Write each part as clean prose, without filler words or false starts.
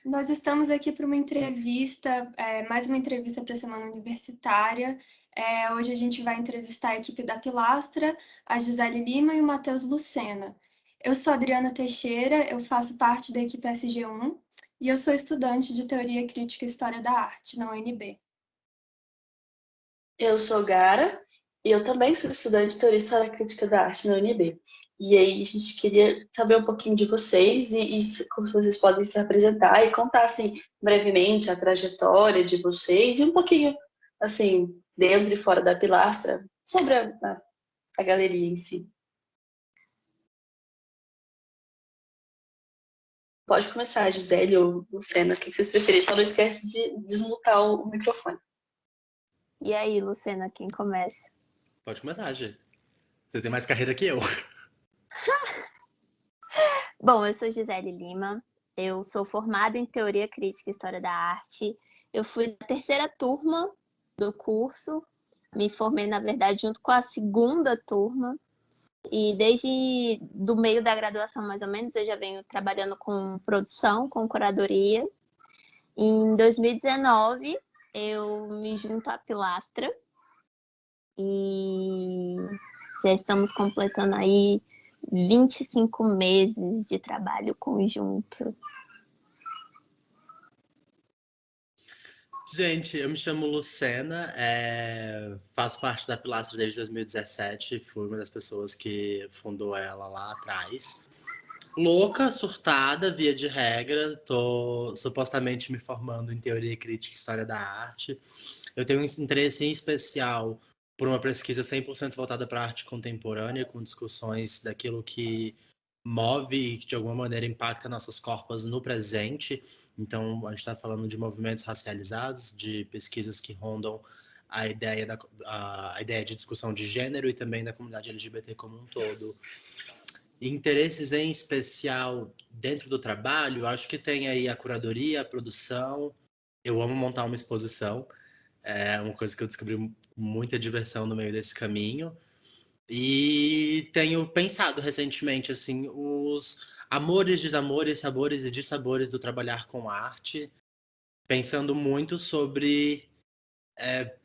Nós estamos aqui para uma entrevista, mais uma entrevista para a Semana Universitária. Hoje a gente vai entrevistar a equipe da Pilastra, a Gisele Lima e o Matheus Lucena. Eu sou a Adriana Teixeira, eu faço parte da equipe SG1 e eu sou estudante de Teoria Crítica e História da Arte na UNB. Eu sou Gara e eu também sou estudante de Teoria e História Crítica da Arte na UNB. E aí a gente queria saber um pouquinho de vocês e como vocês podem se apresentar e contar, assim, brevemente a trajetória de vocês e um pouquinho, assim, dentro e fora da pilastra, sobre a galeria em si. Pode começar, Gisele ou Lucena, o que vocês preferirem. Só não esquece de desmutar o microfone. E aí, Lucena, quem começa? Pode começar, Gê. Você tem mais carreira que eu. Bom, eu sou Gisele Lima, eu sou formada em Teoria Crítica e História da Arte. Eu fui da terceira turma do curso, me formei, na verdade, junto com a segunda turma. E desde do meio da graduação, mais ou menos, eu já venho trabalhando com produção, com curadoria. Em 2019, eu me junto à Pilastra e já estamos completando aí 25 meses de trabalho conjunto. Gente, eu me chamo Lucena, faço parte da Pilastra desde 2017, fui uma das pessoas que fundou ela lá atrás. Louca, surtada, via de regra, tô supostamente me formando em Teoria Crítica e História da Arte. Eu tenho um interesse em especial por uma pesquisa 100% voltada para a arte contemporânea, com discussões daquilo que move e que de alguma maneira impacta nossos corpos no presente. Então, a gente está falando de movimentos racializados, de pesquisas que rondam a ideia de discussão de gênero e também da comunidade LGBT como um todo. Interesses em especial dentro do trabalho, acho que tem aí a curadoria, a produção. Eu amo montar uma exposição, é uma coisa que eu descobri muita diversão no meio desse caminho. E tenho pensado recentemente, assim, os amores, desamores, sabores e dissabores do trabalhar com arte, pensando muito sobre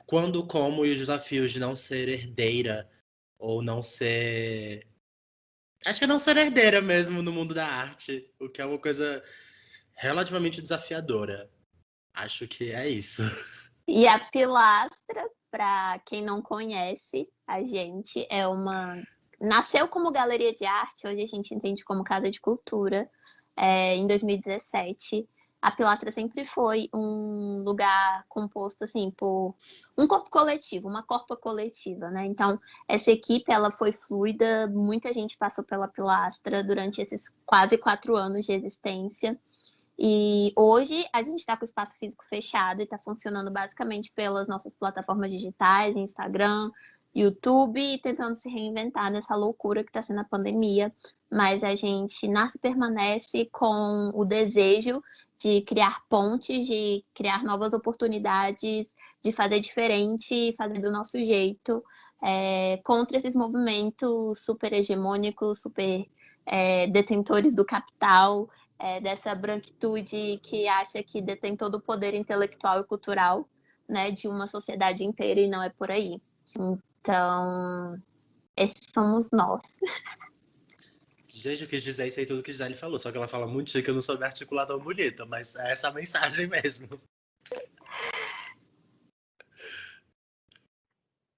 quando, como e os desafios de não ser herdeira ou não ser... Acho que é não ser herdeira mesmo no mundo da arte, o que é uma coisa relativamente desafiadora. Acho que é isso. E a Pilastra, para quem não conhece, a gente nasceu como galeria de arte, hoje a gente entende como casa de cultura. Em 2017, a Pilastra sempre foi um lugar composto assim por um corpo coletivo, uma corpa coletiva, né? Então, essa equipe ela foi fluida, muita gente passou pela Pilastra durante esses quase 4 anos de existência. E hoje a gente está com o espaço físico fechado e está funcionando basicamente pelas nossas plataformas digitais, Instagram, YouTube, e tentando se reinventar nessa loucura que está sendo a pandemia. Mas a gente nasce e permanece com o desejo de criar pontes, de criar novas oportunidades, de fazer diferente, fazer do nosso jeito, contra esses movimentos super hegemônicos, super detentores do capital, dessa branquitude que acha que detém todo o poder intelectual e cultural, né, de uma sociedade inteira, e não é por aí. Então, esses somos nós. Gente, eu quis dizer isso aí tudo que a Gisele falou, só que ela fala muito chique, eu não soube articular tão bonita, mas é essa a mensagem mesmo.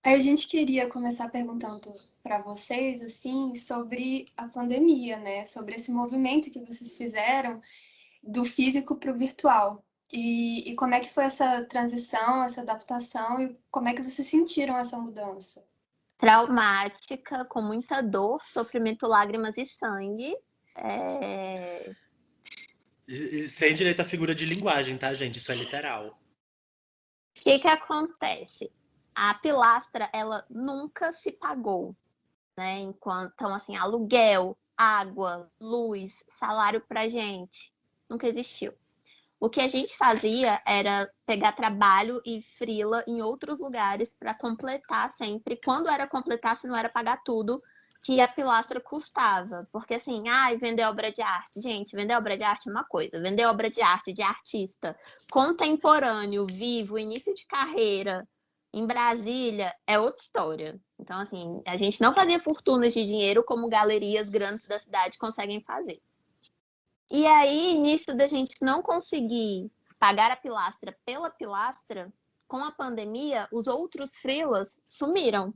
Aí a gente queria começar perguntando para vocês, assim, sobre a pandemia, né? Sobre esse movimento que vocês fizeram do físico para o virtual. E como é que foi essa transição, essa adaptação e como é que vocês sentiram essa mudança? Traumática, com muita dor, sofrimento, lágrimas e sangue. E sem direito à figura de linguagem, tá, gente? Isso é literal. O que acontece? A Pilastra, ela nunca se pagou, né? Então, assim, aluguel, água, luz, salário pra gente, nunca existiu. O que a gente fazia era pegar trabalho e frila em outros lugares para completar sempre. Quando era completar, se não era pagar tudo, que a pilastra custava. Porque assim, vender obra de arte. Gente, vender obra de arte é uma coisa. Vender obra de arte de artista contemporâneo, vivo, início de carreira, em Brasília, é outra história. Então, assim, a gente não fazia fortunas de dinheiro como galerias grandes da cidade conseguem fazer. E aí, nisso da gente não conseguir pagar a pilastra pela pilastra, com a pandemia, os outros freelas sumiram.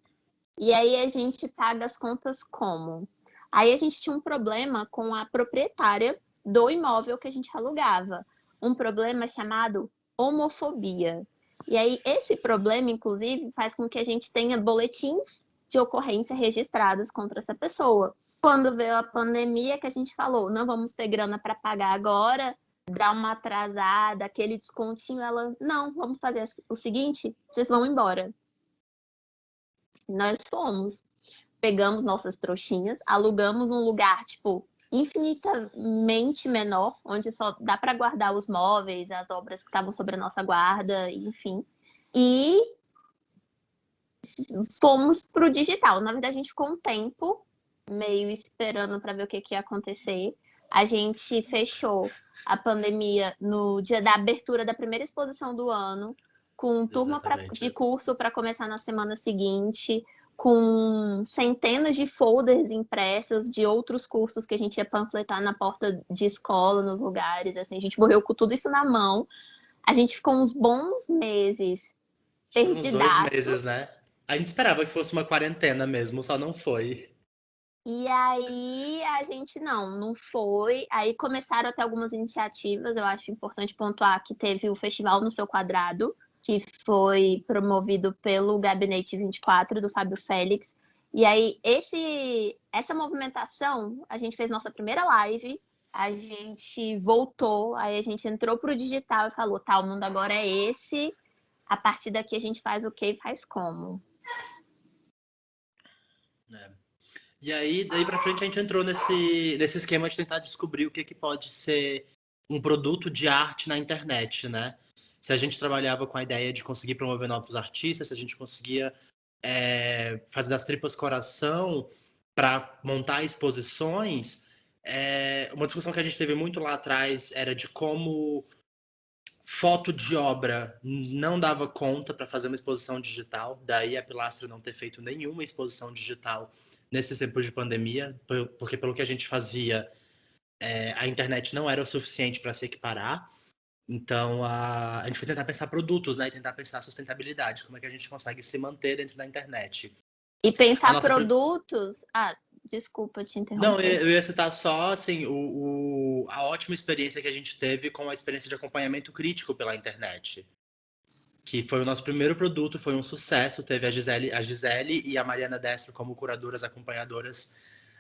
E aí a gente paga as contas como? Aí a gente tinha um problema com a proprietária do imóvel que a gente alugava. Um problema chamado homofobia. E aí esse problema, inclusive, faz com que a gente tenha boletins de ocorrência registrados contra essa pessoa. Quando veio a pandemia, que a gente falou, não vamos ter grana para pagar agora, dar uma atrasada, aquele descontinho, ela, não, vamos fazer o seguinte, vocês vão embora. Nós fomos, pegamos nossas trouxinhas, alugamos um lugar, tipo, infinitamente menor, onde só dá para guardar os móveis, as obras que estavam sobre a nossa guarda, enfim. E fomos pro digital. Na verdade, a gente ficou um tempo meio esperando para ver o que ia acontecer. A gente fechou a pandemia no dia da abertura da primeira exposição do ano, com turma de curso para começar na semana seguinte, com centenas de folders impressos de outros cursos que a gente ia panfletar na porta de escola, nos lugares. Assim, a gente morreu com tudo isso na mão. A gente ficou uns bons meses Uns 2 perdidaço. meses, né? A gente esperava que fosse uma quarentena mesmo, só não foi. E aí a gente não foi. Aí começaram até algumas iniciativas. Eu acho importante pontuar que teve o Festival no Seu Quadrado, que foi promovido pelo Gabinete 24 do Fábio Félix. E aí essa movimentação, a gente fez nossa primeira live, a gente voltou, aí a gente entrou pro digital e falou, tá, o mundo agora é esse. A partir daqui a gente faz o que e faz como. É. E aí, daí pra frente, a gente entrou nesse esquema de tentar descobrir o que pode ser um produto de arte na internet, né? Se a gente trabalhava com a ideia de conseguir promover novos artistas, se a gente conseguia fazer das tripas coração para montar exposições. Uma discussão que a gente teve muito lá atrás era de como foto de obra não dava conta para fazer uma exposição digital, daí a Pilastra não ter feito nenhuma exposição digital nesses tempos de pandemia, porque pelo que a gente fazia, a internet não era o suficiente para se equiparar. Então a gente foi tentar pensar produtos, né, e tentar pensar sustentabilidade, como é que a gente consegue se manter dentro da internet. E pensar produtos. Desculpa te Não, interromper. eu ia citar só assim, a ótima experiência que a gente teve com a experiência de acompanhamento crítico pela internet. Que foi o nosso primeiro produto, foi um sucesso. Teve a Gisele e a Mariana Destro como curadoras acompanhadoras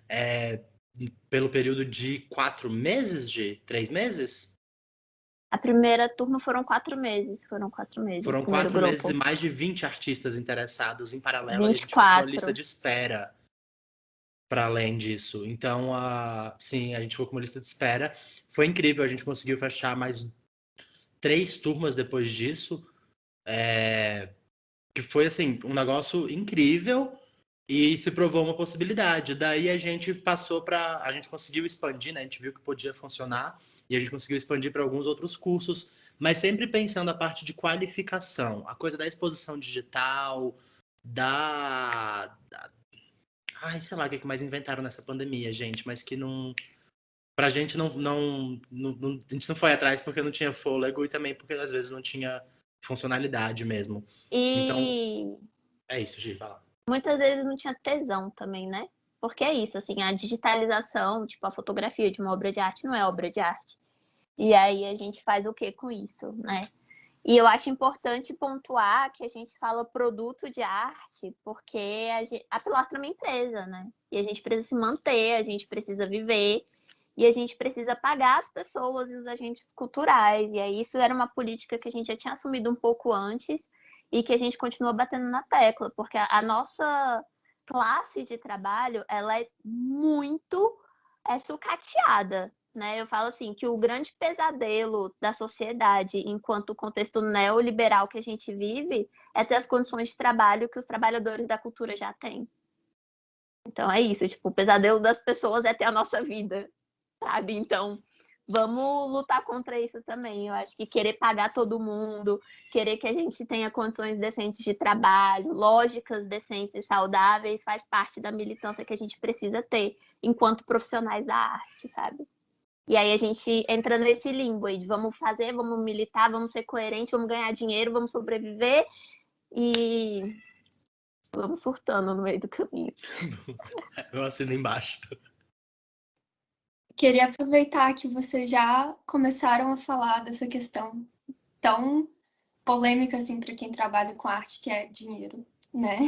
pelo período de 4 meses, de 3 meses? A primeira turma foram 4 meses. Foram 4 meses. Foram 4 meses e mais de 20 artistas interessados em paralelo. 24. E a gente ficou com uma lista de espera para além disso. Então, sim, a gente ficou com uma lista de espera. Foi incrível, a gente conseguiu fechar mais 3 turmas depois disso. Que foi, assim, um negócio incrível e se provou uma possibilidade. Daí a gente passou a gente conseguiu expandir, né? A gente viu que podia funcionar e a gente conseguiu expandir para alguns outros cursos, mas sempre pensando a parte de qualificação, a coisa da exposição digital, ai, sei lá o que mais inventaram nessa pandemia, gente, mas que não. Pra gente não, a gente não foi atrás porque não tinha fôlego e também porque às vezes não tinha funcionalidade mesmo. Então, é isso, Gi, vai lá. Muitas vezes não tinha tesão também, né? Porque é isso, assim, a digitalização, tipo, a fotografia de uma obra de arte não é obra de arte. E aí a gente faz o que com isso, né? E eu acho importante pontuar que a gente fala produto de arte, porque a Pilastra é uma empresa, né? E a gente precisa se manter, a gente precisa viver, e a gente precisa pagar as pessoas e os agentes culturais. E aí isso era uma política que a gente já tinha assumido um pouco antes e que a gente continua batendo na tecla, porque a nossa classe de trabalho, ela é muito sucateada, né? Eu falo assim, que o grande pesadelo da sociedade, enquanto contexto neoliberal que a gente vive, é ter as condições de trabalho que os trabalhadores da cultura já têm. Então é isso, tipo, o pesadelo das pessoas é ter a nossa vida, sabe? Então, vamos lutar contra isso também. Eu acho que querer pagar todo mundo, querer que a gente tenha condições decentes de trabalho, lógicas decentes e saudáveis, faz parte da militância que a gente precisa ter enquanto profissionais da arte, sabe? E aí a gente entra nesse limbo aí de vamos fazer, vamos militar, vamos ser coerentes, vamos ganhar dinheiro, vamos sobreviver e vamos surtando no meio do caminho. Eu assino embaixo. Queria aproveitar que vocês já começaram a falar dessa questão tão polêmica assim para quem trabalha com arte, que é dinheiro, né?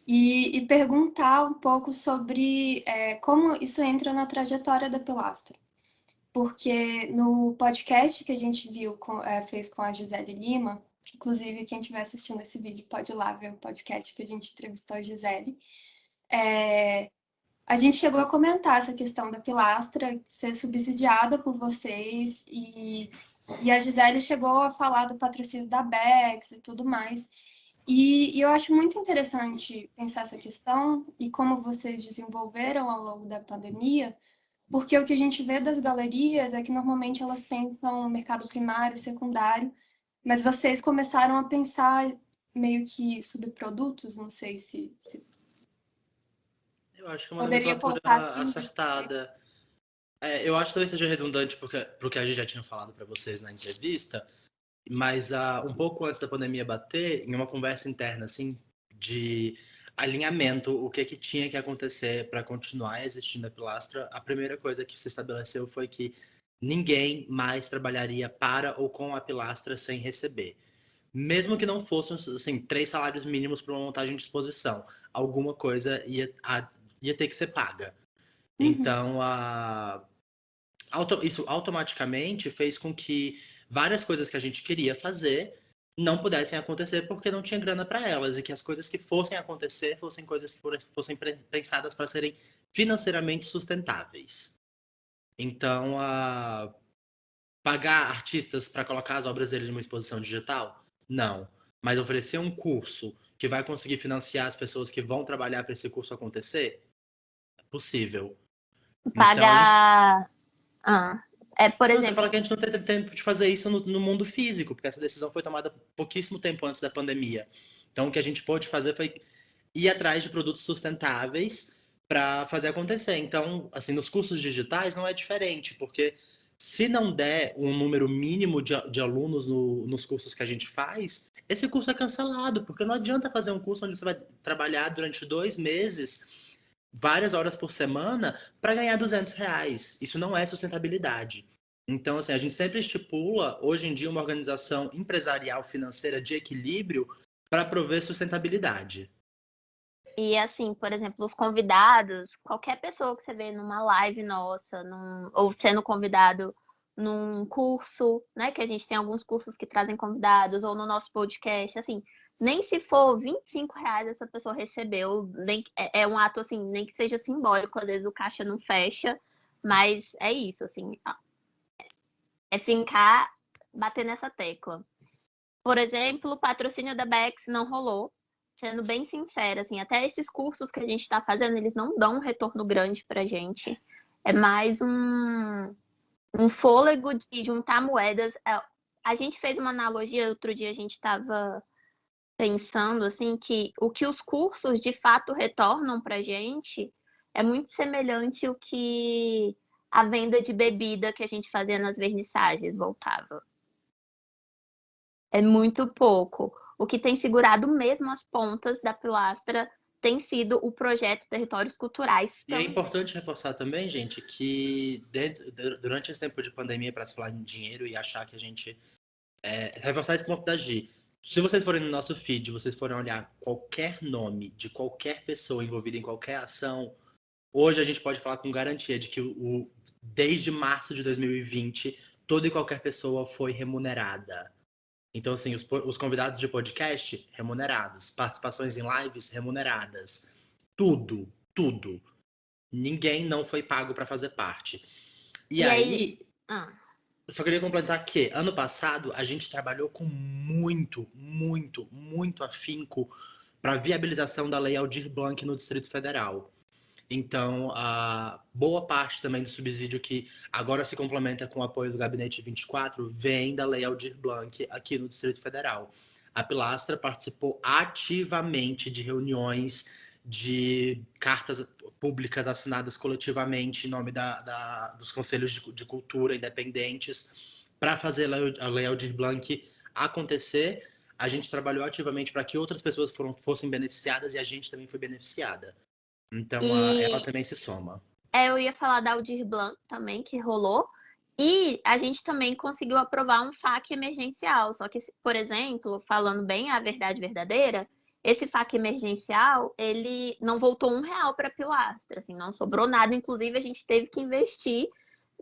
E perguntar um pouco sobre como isso entra na trajetória da Pilastra. Porque no podcast que a gente fez com a Gisele Lima, que inclusive quem estiver assistindo esse vídeo pode ir lá ver o podcast que a gente entrevistou a Gisele, a gente chegou a comentar essa questão da Pilastra ser subsidiada por vocês e a Gisele chegou a falar do patrocínio da Bex e tudo mais. E eu acho muito interessante pensar essa questão e como vocês desenvolveram ao longo da pandemia, porque o que a gente vê das galerias é que normalmente elas pensam no mercado primário e secundário, mas vocês começaram a pensar meio que subprodutos, não sei se Eu acho que é uma poderia nomenclatura colocar assim. acertada. Eu acho que talvez seja redundante pro que a gente já tinha falado para vocês na entrevista, mas um pouco antes da pandemia bater, em uma conversa interna, assim, de alinhamento, o que tinha que acontecer para continuar existindo a Pilastra, a primeira coisa que se estabeleceu foi que ninguém mais trabalharia para ou com a Pilastra sem receber. Mesmo que não fossem, assim, 3 salários mínimos para uma montagem de exposição, alguma coisa ia ter que ser paga. Então, isso automaticamente fez com que várias coisas que a gente queria fazer não pudessem acontecer porque não tinha grana para elas, e que as coisas que fossem acontecer fossem coisas que fossem pensadas para serem financeiramente sustentáveis. Então, pagar artistas para colocar as obras deles numa exposição digital? Não. Mas oferecer um curso que vai conseguir financiar as pessoas que vão trabalhar para esse curso acontecer? É possível. Então, a gente... Pagar. Por Não, você exemplo, fala que a gente não teve tempo de fazer isso no mundo físico, porque essa decisão foi tomada pouquíssimo tempo antes da pandemia. Então, o que a gente pôde fazer foi ir atrás de produtos sustentáveis para fazer acontecer. Então, assim, nos cursos digitais não é diferente, porque se não der um número mínimo de alunos nos cursos que a gente faz, esse curso é cancelado, porque não adianta fazer um curso onde você vai trabalhar durante 2 meses, várias horas por semana, para ganhar R$ 200. Isso não é sustentabilidade. Então, assim, a gente sempre estipula, hoje em dia, uma organização empresarial financeira de equilíbrio para prover sustentabilidade. e assim, por exemplo, os convidados, qualquer pessoa que você vê numa live nossa, ou sendo convidado num curso, né? Que a gente tem alguns cursos que trazem convidados, ou no nosso podcast, assim, nem se for R$ 25 essa pessoa recebeu, nem, é um ato assim, nem que seja simbólico, às vezes o caixa não fecha, mas é isso, assim, é fincar, bater nessa tecla. Por exemplo, o patrocínio da Bex não rolou. Sendo bem sincera, assim, até esses cursos que a gente está fazendo, eles não dão um retorno grande para a gente. É mais um fôlego de juntar moedas. A gente fez uma analogia, outro dia a gente estava pensando, assim, que o que os cursos de fato retornam para a gente é muito semelhante ao que a venda de bebida que a gente fazia nas vernissagens voltava. É muito pouco. O que tem segurado mesmo as pontas da Pilastra tem sido o projeto Territórios Culturais. E é importante reforçar também, gente, que durante esse tempo de pandemia, para se falar em dinheiro e achar que a gente... reforçar esse ponto da Gi. Se vocês forem no nosso feed, vocês forem olhar qualquer nome de qualquer pessoa envolvida em qualquer ação, hoje a gente pode falar com garantia de que desde março de 2020, toda e qualquer pessoa foi remunerada. Então, assim, os convidados de podcast, remunerados. Participações em lives, remuneradas. Tudo, tudo. Ninguém não foi pago para fazer parte. E aí, eu só queria complementar que, ano passado, a gente trabalhou com muito, muito, muito afinco para a viabilização da Lei Aldir Blanc no Distrito Federal. Então, a boa parte também do subsídio que agora se complementa com o apoio do Gabinete 24 vem da Lei Aldir Blanc aqui no Distrito Federal. A Pilastra participou ativamente de reuniões, de cartas públicas assinadas coletivamente em nome dos conselhos de cultura independentes para fazer a Lei Aldir Blanc acontecer. A gente trabalhou ativamente para que outras pessoas fossem beneficiadas e a gente também foi beneficiada. Então, ela também se soma. Eu ia falar da Aldir Blanc também, que rolou. E a gente também conseguiu aprovar um FAQ emergencial. Só que, por exemplo, falando bem a verdade verdadeira, esse FAQ emergencial, ele não voltou R$1 para a Pilastra, assim, não sobrou nada. Inclusive, a gente teve que investir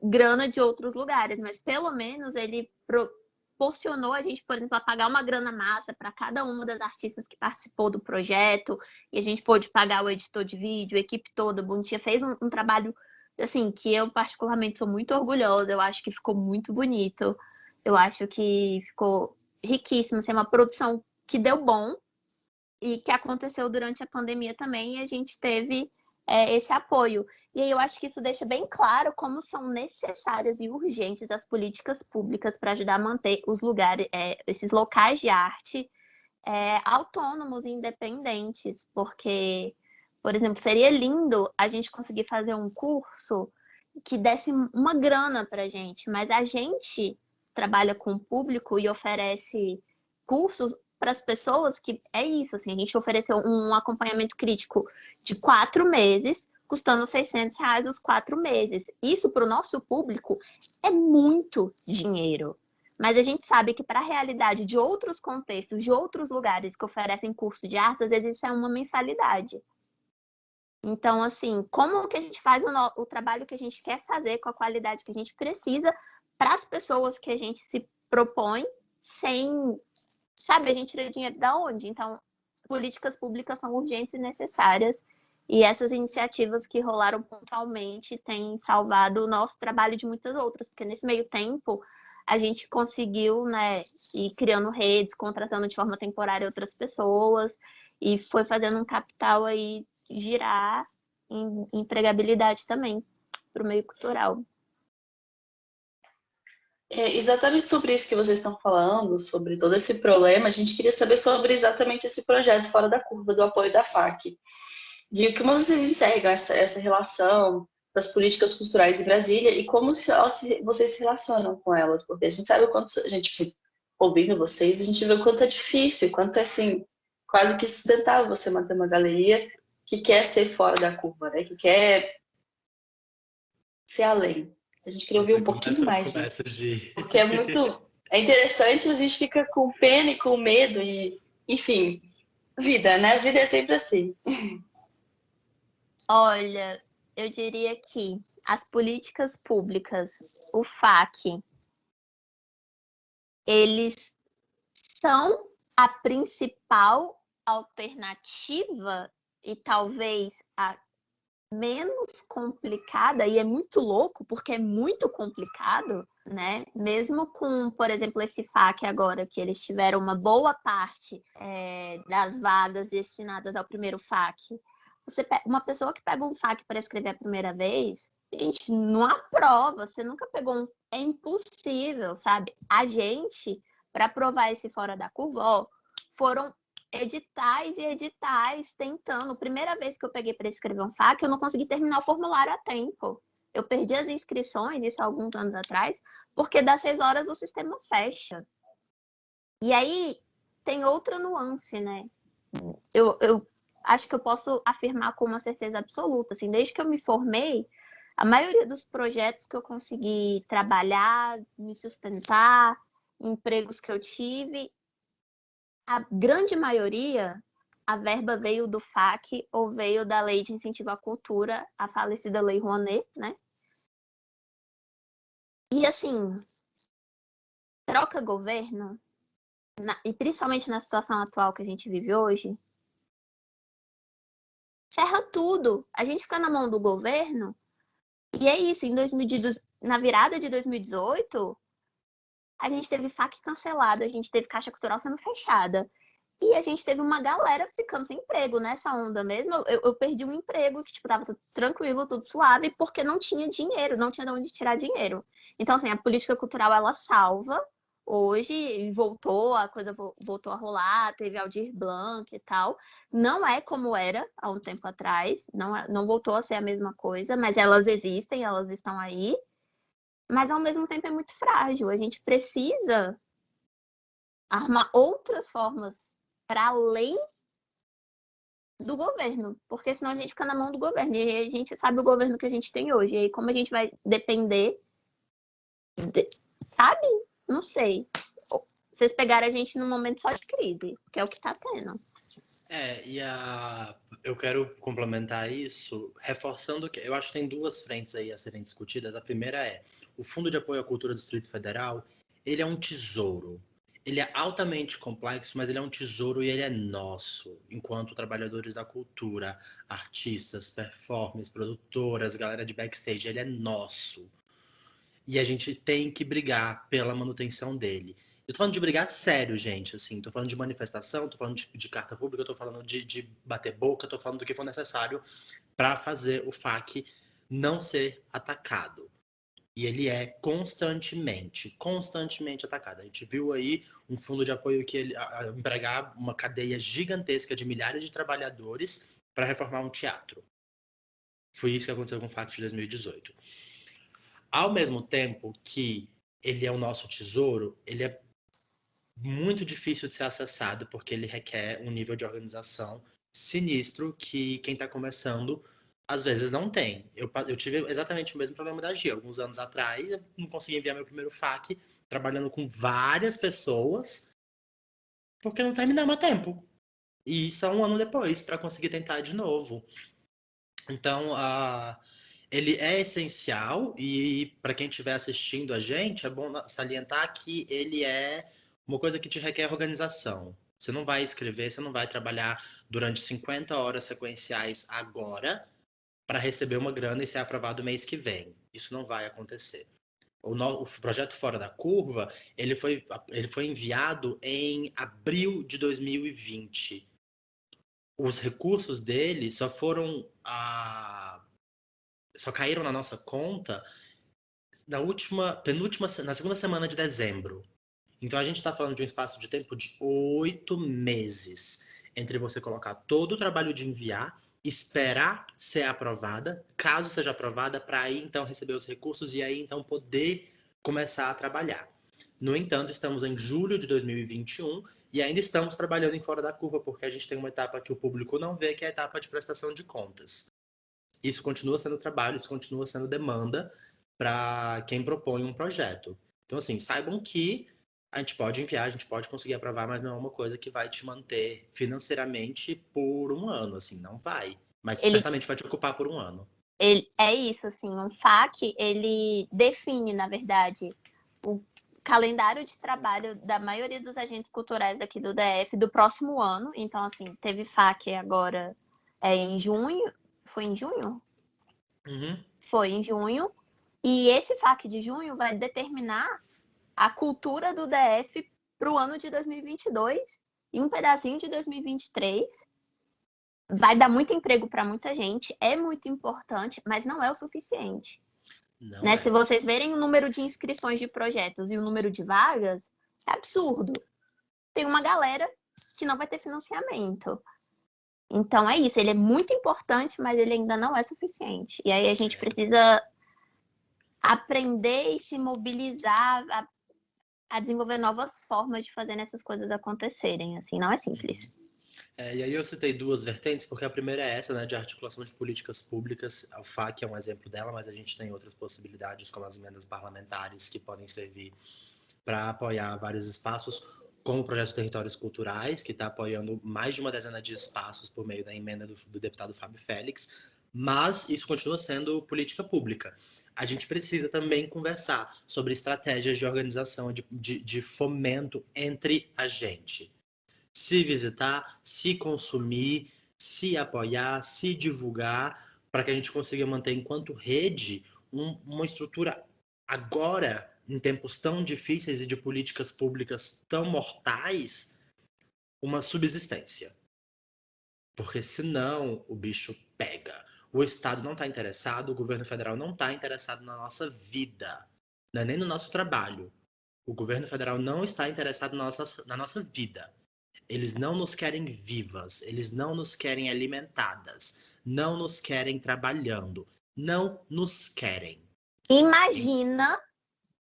grana de outros lugares, mas pelo menos ele proporcionou a gente, por exemplo, a pagar uma grana massa para cada uma das artistas que participou do projeto, e a gente pôde pagar o editor de vídeo, a equipe toda. O Bonitinha fez um trabalho, assim, que eu particularmente sou muito orgulhosa. Eu acho que ficou muito bonito, eu acho que ficou riquíssimo, assim, uma produção que deu bom e que aconteceu durante a pandemia também, e a gente teve esse apoio. E aí eu acho que isso deixa bem claro como são necessárias e urgentes as políticas públicas para ajudar a manter os lugares, esses locais de arte autônomos e independentes, porque, por exemplo, seria lindo a gente conseguir fazer um curso que desse uma grana para a gente, mas a gente trabalha com o público e oferece cursos para as pessoas que é isso, assim, a gente ofereceu um acompanhamento crítico de 4 meses, custando R$600 os 4 meses. Isso para o nosso público é muito dinheiro. Mas a gente sabe que para a realidade de outros contextos, de outros lugares que oferecem curso de artes, às vezes isso é uma mensalidade. Então, assim, como que a gente faz o trabalho que a gente quer fazer com a qualidade que a gente precisa para as pessoas que a gente se propõe sem, sabe, a gente tira dinheiro da onde? Então, políticas públicas são urgentes e necessárias, e essas iniciativas que rolaram pontualmente têm salvado o nosso trabalho de muitas outras, porque nesse meio tempo a gente conseguiu, né, ir criando redes, contratando de forma temporária outras pessoas, e foi fazendo um capital aí girar em empregabilidade também para o meio cultural. Exatamente sobre isso que vocês estão falando, sobre todo esse problema, a gente queria saber sobre exatamente esse projeto Fora da Curva, do apoio da FAC. De como vocês enxergam essa relação das políticas culturais em Brasília e como vocês se relacionam com elas, porque a gente sabe o quanto, a gente, ouvindo vocês, a gente vê o quanto é difícil, o quanto é, assim, quase que sustentável você manter uma galeria que quer ser fora da curva, né? Que quer ser além. A gente queria ouvir um pouquinho mais disso. Porque é muito... É interessante, a gente fica com pena e com medo e... Enfim, vida, né? A vida é sempre assim. Olha, eu diria que as políticas públicas, o FAC, eles são a principal alternativa e talvez a menos complicada, e é muito louco porque é muito complicado, né? Mesmo com, por exemplo, esse FAC agora, que eles tiveram uma boa parte das vagas destinadas ao primeiro FAC. Uma pessoa que pega um FAC para escrever a primeira vez, gente, não aprova, você nunca pegou é impossível, sabe? A gente, para aprovar esse fora da curva, foram editais e editais tentando. Primeira vez que eu peguei para escrever um FAQ, eu não consegui terminar o formulário a tempo. Eu perdi as inscrições, isso há alguns anos atrás, porque das 6 horas o sistema fecha. E aí tem outra nuance, né? Eu acho que eu posso afirmar com uma certeza absoluta, assim, desde que eu me formei, a maioria dos projetos que eu consegui trabalhar, me sustentar, empregos que eu tive, a grande maioria, a verba veio do FAC ou veio da Lei de Incentivo à Cultura, a falecida Lei Rouanet, né? E assim, troca governo, e principalmente na situação atual que a gente vive hoje, ferra tudo. A gente fica na mão do governo, e é isso, na virada de 2018, a gente teve FAC cancelado, a gente teve Caixa Cultural sendo fechada. E a gente teve uma galera ficando sem emprego nessa onda mesmo. Eu perdi um emprego que, tipo, tava tudo tranquilo, tudo suave, porque não tinha dinheiro, não tinha de onde tirar dinheiro. Então, assim, a política cultural, ela salva hoje, voltou, a coisa voltou a rolar, teve Aldir Blanc e tal. Não é como era há um tempo atrás, não voltou a ser a mesma coisa, mas elas existem, elas estão aí. Mas, ao mesmo tempo, é muito frágil. A gente precisa arrumar outras formas para além do governo, porque senão a gente fica na mão do governo, e a gente sabe o governo que a gente tem hoje, e aí como a gente vai depender, sabe? Não sei. Vocês pegaram a gente num momento só de crise, que é o que tá tendo. Eu quero complementar isso, reforçando que eu acho que tem duas frentes aí a serem discutidas. A primeira é, o Fundo de Apoio à Cultura do Distrito Federal, ele é um tesouro. Ele é altamente complexo, mas ele é um tesouro e ele é nosso, enquanto trabalhadores da cultura, artistas, performers, produtoras, galera de backstage, ele é nosso. E a gente tem que brigar pela manutenção dele. Eu tô falando de brigar sério, gente, assim. Tô falando de manifestação, tô falando de carta pública, tô falando de bater boca, tô falando do que for necessário para fazer o FAC não ser atacado. E ele é constantemente atacado. A gente viu aí um fundo de apoio que ele empregar uma cadeia gigantesca de milhares de trabalhadores para reformar um teatro. Foi isso que aconteceu com o FAC de 2018. Ao mesmo tempo que ele é o nosso tesouro, ele é muito difícil de ser acessado, porque ele requer um nível de organização sinistro que quem está começando às vezes não tem. Eu tive exatamente o mesmo problema da Gia. Alguns anos atrás, eu não consegui enviar meu primeiro FAQ, trabalhando com várias pessoas, porque não terminamos a tempo. E só um ano depois, para conseguir tentar de novo. Então, ele é essencial e para quem estiver assistindo a gente, é bom salientar que ele é uma coisa que te requer organização. Você não vai escrever, você não vai trabalhar durante 50 horas sequenciais agora para receber uma grana e ser aprovado mês que vem. Isso não vai acontecer. O projeto Fora da Curva, ele foi enviado em abril de 2020. Os recursos dele só caíram na nossa conta na segunda semana de dezembro. Então a gente está falando de um espaço de tempo de 8 meses entre você colocar todo o trabalho de enviar, esperar ser aprovada, caso seja aprovada, para aí então receber os recursos e aí então poder começar a trabalhar. No entanto, estamos em julho de 2021 e ainda estamos trabalhando em fora da curva, porque a gente tem uma etapa que o público não vê, que é a etapa de prestação de contas. Isso continua sendo trabalho, isso continua sendo demanda para quem propõe um projeto. Então, assim, saibam que a gente pode enviar, a gente pode conseguir aprovar, mas não é uma coisa que vai te manter financeiramente por um ano, assim, não vai. Mas certamente vai te ocupar por um ano. É isso, assim, um FAQ, ele define, na verdade, o calendário de trabalho da maioria dos agentes culturais aqui do DF do próximo ano. Então, assim, teve FAQ agora em junho. Foi em junho? Uhum. Foi em junho. E esse FAQ de junho vai determinar a cultura do DF para o ano de 2022 e um pedacinho de 2023. Vai dar muito emprego para muita gente, é muito importante, mas não é o suficiente. Né? Se vocês verem o número de inscrições de projetos e o número de vagas, é absurdo. Tem uma galera que não vai ter financiamento. Então é isso, ele é muito importante, mas ele ainda não é suficiente. E aí a gente precisa aprender e se mobilizar a desenvolver novas formas de fazer essas coisas acontecerem. Assim, não é simples. E aí eu citei duas vertentes, porque a primeira é essa, né, de articulação de políticas públicas. O FAQ é um exemplo dela, mas a gente tem outras possibilidades, como as emendas parlamentares, que podem servir para apoiar vários espaços, como o projeto Territórios Culturais, que está apoiando mais de uma dezena de espaços por meio da emenda do deputado Fábio Félix, mas isso continua sendo política pública. A gente precisa também conversar sobre estratégias de organização, de fomento entre a gente. Se visitar, se consumir, se apoiar, se divulgar, para que a gente consiga manter, enquanto rede, uma estrutura agora, em tempos tão difíceis e de políticas públicas tão mortais, uma subsistência. Porque senão o bicho pega. O Estado não está interessado, o governo federal não está interessado na nossa vida, não é nem no nosso trabalho. O governo federal não está interessado na nossa vida. Eles não nos querem vivas, eles não nos querem alimentadas, não nos querem trabalhando, não nos querem. Imagina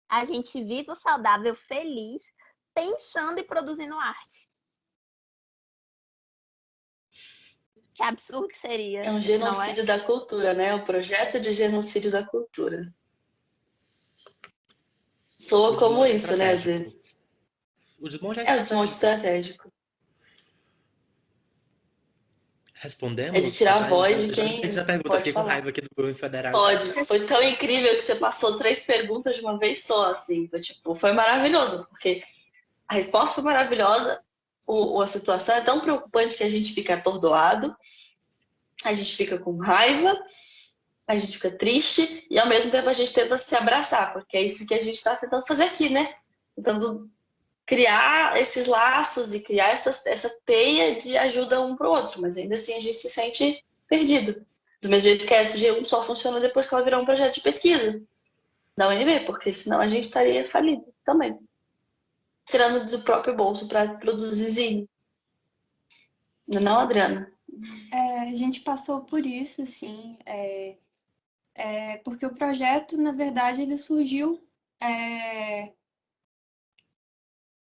a gente vivo, saudável, feliz, pensando e produzindo arte. Que absurdo que seria, É um não é? genocídio da cultura, né? Um projeto de genocídio da cultura. Soa O como desmonte é isso, né, às estratégico. vezes. O desmonte é É o desmonte estratégico. estratégico. É de Respondemos? tirar a voz de quem Essa pergunta, pode fiquei com falar. raiva aqui do governo federal. Pode. Foi tão incrível que você passou 3 perguntas de uma vez só, assim. Foi, tipo, foi maravilhoso, porque a resposta foi maravilhosa. A situação é tão preocupante que a gente fica atordoado, a gente fica com raiva, a gente fica triste e ao mesmo tempo a gente tenta se abraçar, porque é isso que a gente está tentando fazer aqui, né? Tentando criar esses laços e criar essa teia de ajuda um para o outro, mas ainda assim a gente se sente perdido. Do mesmo jeito que a SG1 só funciona depois que ela virou um projeto de pesquisa da UNB, porque senão a gente estaria falido também. Tirando do próprio bolso para produzir zine. Não, Adriana? A gente passou por isso, assim, porque o projeto, na verdade, ele surgiu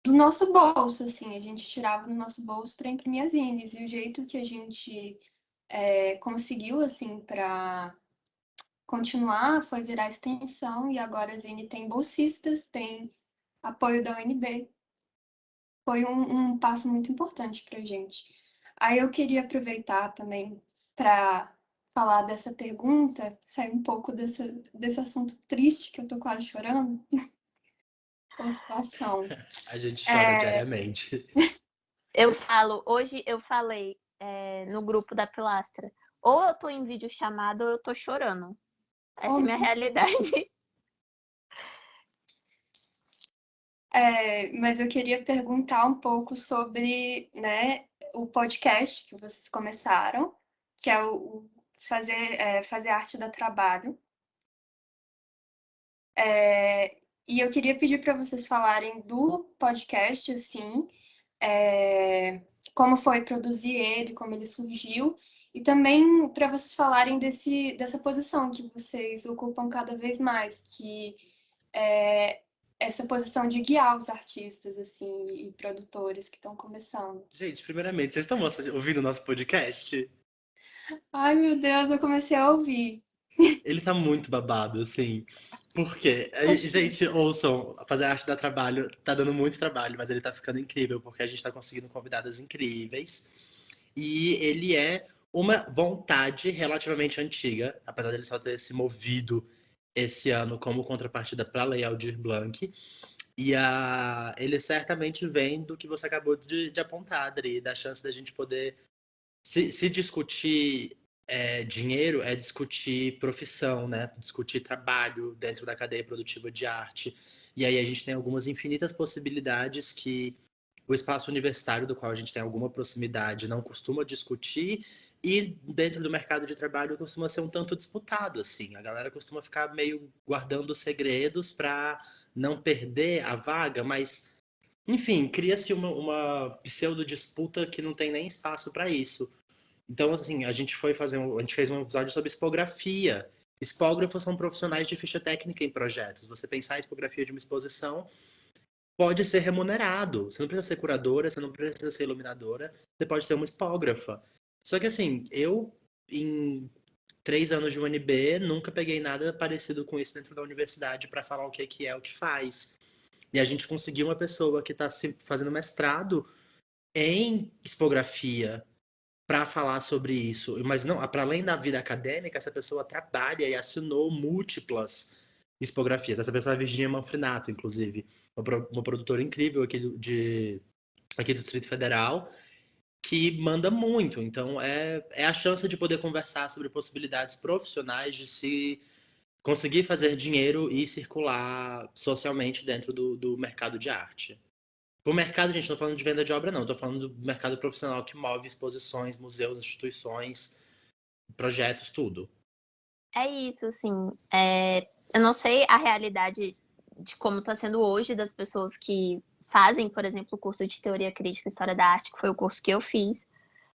do nosso bolso, assim, a gente tirava do nosso bolso para imprimir as zines, e o jeito que a gente conseguiu, assim, para continuar foi virar extensão, e agora a Zine tem bolsistas, tem apoio da UNB. Foi um passo muito importante para a gente. Aí eu queria aproveitar também para falar dessa pergunta, sair um pouco desse assunto triste, que eu tô quase chorando, com a situação. A gente chora diariamente. Hoje eu falei no grupo da Pilastra, ou eu tô em vídeo chamado ou eu tô chorando. Essa é a minha realidade. Mas eu queria perguntar um pouco sobre, né, o podcast que vocês começaram, que é o fazer arte dá trabalho. E eu queria pedir para vocês falarem do podcast, assim, como foi produzir ele, como ele surgiu, e também para vocês falarem dessa posição que vocês ocupam cada vez mais, que é essa posição de guiar os artistas, assim, e produtores que estão começando. Gente, primeiramente, vocês estão ouvindo o nosso podcast? Ai, meu Deus, eu comecei a ouvir. Ele tá muito babado, assim. Por quê? Poxa. Gente, ouçam, fazer arte dá trabalho, tá dando muito trabalho, mas ele tá ficando incrível, porque a gente tá conseguindo convidadas incríveis. E ele é uma vontade relativamente antiga, apesar dele só ter se movido esse ano como contrapartida para a Lei Aldir Blanc. E ele certamente vem do que você acabou de apontar, Adri, da chance da gente poder se discutir dinheiro, é discutir profissão, né? Discutir trabalho dentro da cadeia produtiva de arte. E aí a gente tem algumas infinitas possibilidades que o espaço universitário, do qual a gente tem alguma proximidade, não costuma discutir, e dentro do mercado de trabalho costuma ser um tanto disputado, assim. A galera costuma ficar meio guardando segredos para não perder a vaga, mas, enfim, cria-se uma pseudo-disputa que não tem nem espaço para isso. Então, assim, a gente fez um episódio sobre expografia. Expógrafos são profissionais de ficha técnica em projetos. Você pensar a expografia de uma exposição pode ser remunerado. Você não precisa ser curadora, você não precisa ser iluminadora, você pode ser uma expógrafa. Só que assim, eu, em 3 anos de UNB, nunca peguei nada parecido com isso dentro da universidade para falar o que é o que faz. E a gente conseguiu uma pessoa que está fazendo mestrado em expografia para falar sobre isso. Mas não, para além da vida acadêmica, essa pessoa trabalha e assinou múltiplas expografias. Essa pessoa é a Virginia Manfrinato, inclusive, uma produtora incrível aqui aqui do Distrito Federal, que manda muito. Então, é a chance de poder conversar sobre possibilidades profissionais de se conseguir fazer dinheiro e circular socialmente dentro do mercado de arte. O mercado, gente, não tô falando de venda de obra, não. Tô falando do mercado profissional que move exposições, museus, instituições, projetos, tudo. É isso, assim. Eu não sei a realidade de como está sendo hoje das pessoas que fazem, por exemplo, o curso de Teoria Crítica e História da Arte, que foi o curso que eu fiz.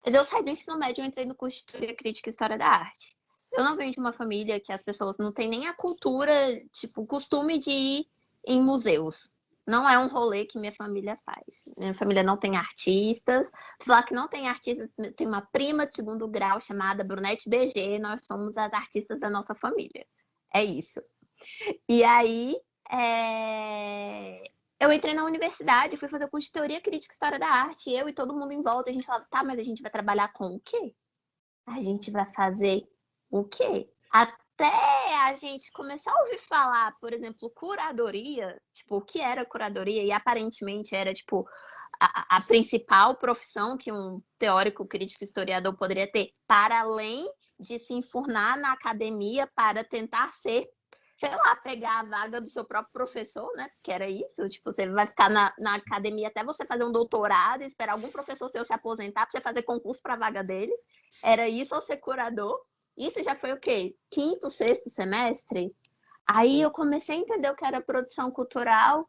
Mas eu saí do ensino médio e entrei no curso de Teoria Crítica e História da Arte. Eu não venho de uma família que as pessoas não têm nem a cultura, tipo, o costume de ir em museus. Não é um rolê que minha família faz. Minha família não tem artistas. Falar que não tem artistas, tem uma prima de segundo grau chamada Brunete BG. Nós somos as artistas da nossa família. É isso. E aí, eu entrei na universidade, fui fazer curso de Teoria Crítica e História da Arte. Eu e todo mundo em volta, a gente falava, tá, mas a gente vai trabalhar com o quê? A gente vai fazer o quê? Até a gente começar a ouvir falar, por exemplo, curadoria, tipo, o que era curadoria, e aparentemente era, tipo, a principal profissão que um teórico, crítico, historiador poderia ter, para além de se enfurnar na academia para tentar ser, sei lá, pegar a vaga do seu próprio professor, né? Que era isso, tipo, você vai ficar na academia até você fazer um doutorado e esperar algum professor seu se aposentar para você fazer concurso para a vaga dele. Era isso ou ser curador. Isso já foi o quê? Quinto, sexto semestre? Aí eu comecei a entender o que era produção cultural.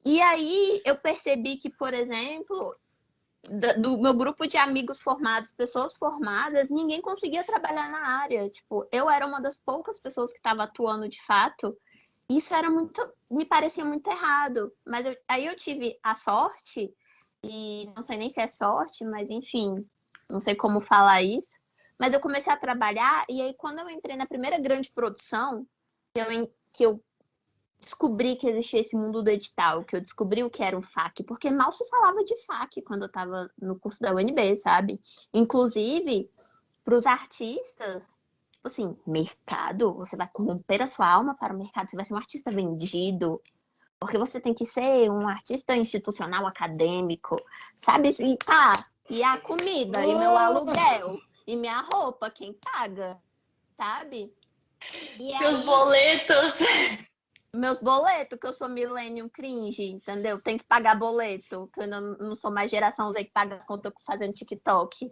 E aí eu percebi que, por exemplo, do meu grupo de amigos formados, pessoas formadas, ninguém conseguia trabalhar na área. Tipo, eu era uma das poucas pessoas que estava atuando de fato. Isso era muito, me parecia muito errado. Mas aí eu tive a sorte, e não sei nem se é sorte, mas enfim, não sei como falar isso. Mas eu comecei a trabalhar, e aí quando eu entrei na primeira grande produção, que eu descobri que existia esse mundo do edital, que eu descobri o que era o FAQ, porque mal se falava de FAQ quando eu estava no curso da UNB, sabe? Inclusive, para os artistas, tipo assim, mercado, você vai corromper a sua alma para o mercado, você vai ser um artista vendido, porque você tem que ser um artista institucional acadêmico, sabe? E tá, e a comida, e meu aluguel, e minha roupa, quem paga, sabe? E E os aí, boletos? meus boletos, que eu sou millennium cringe, entendeu? Tem que pagar boleto, que eu não sou mais geração Z que paga as contas fazendo TikTok.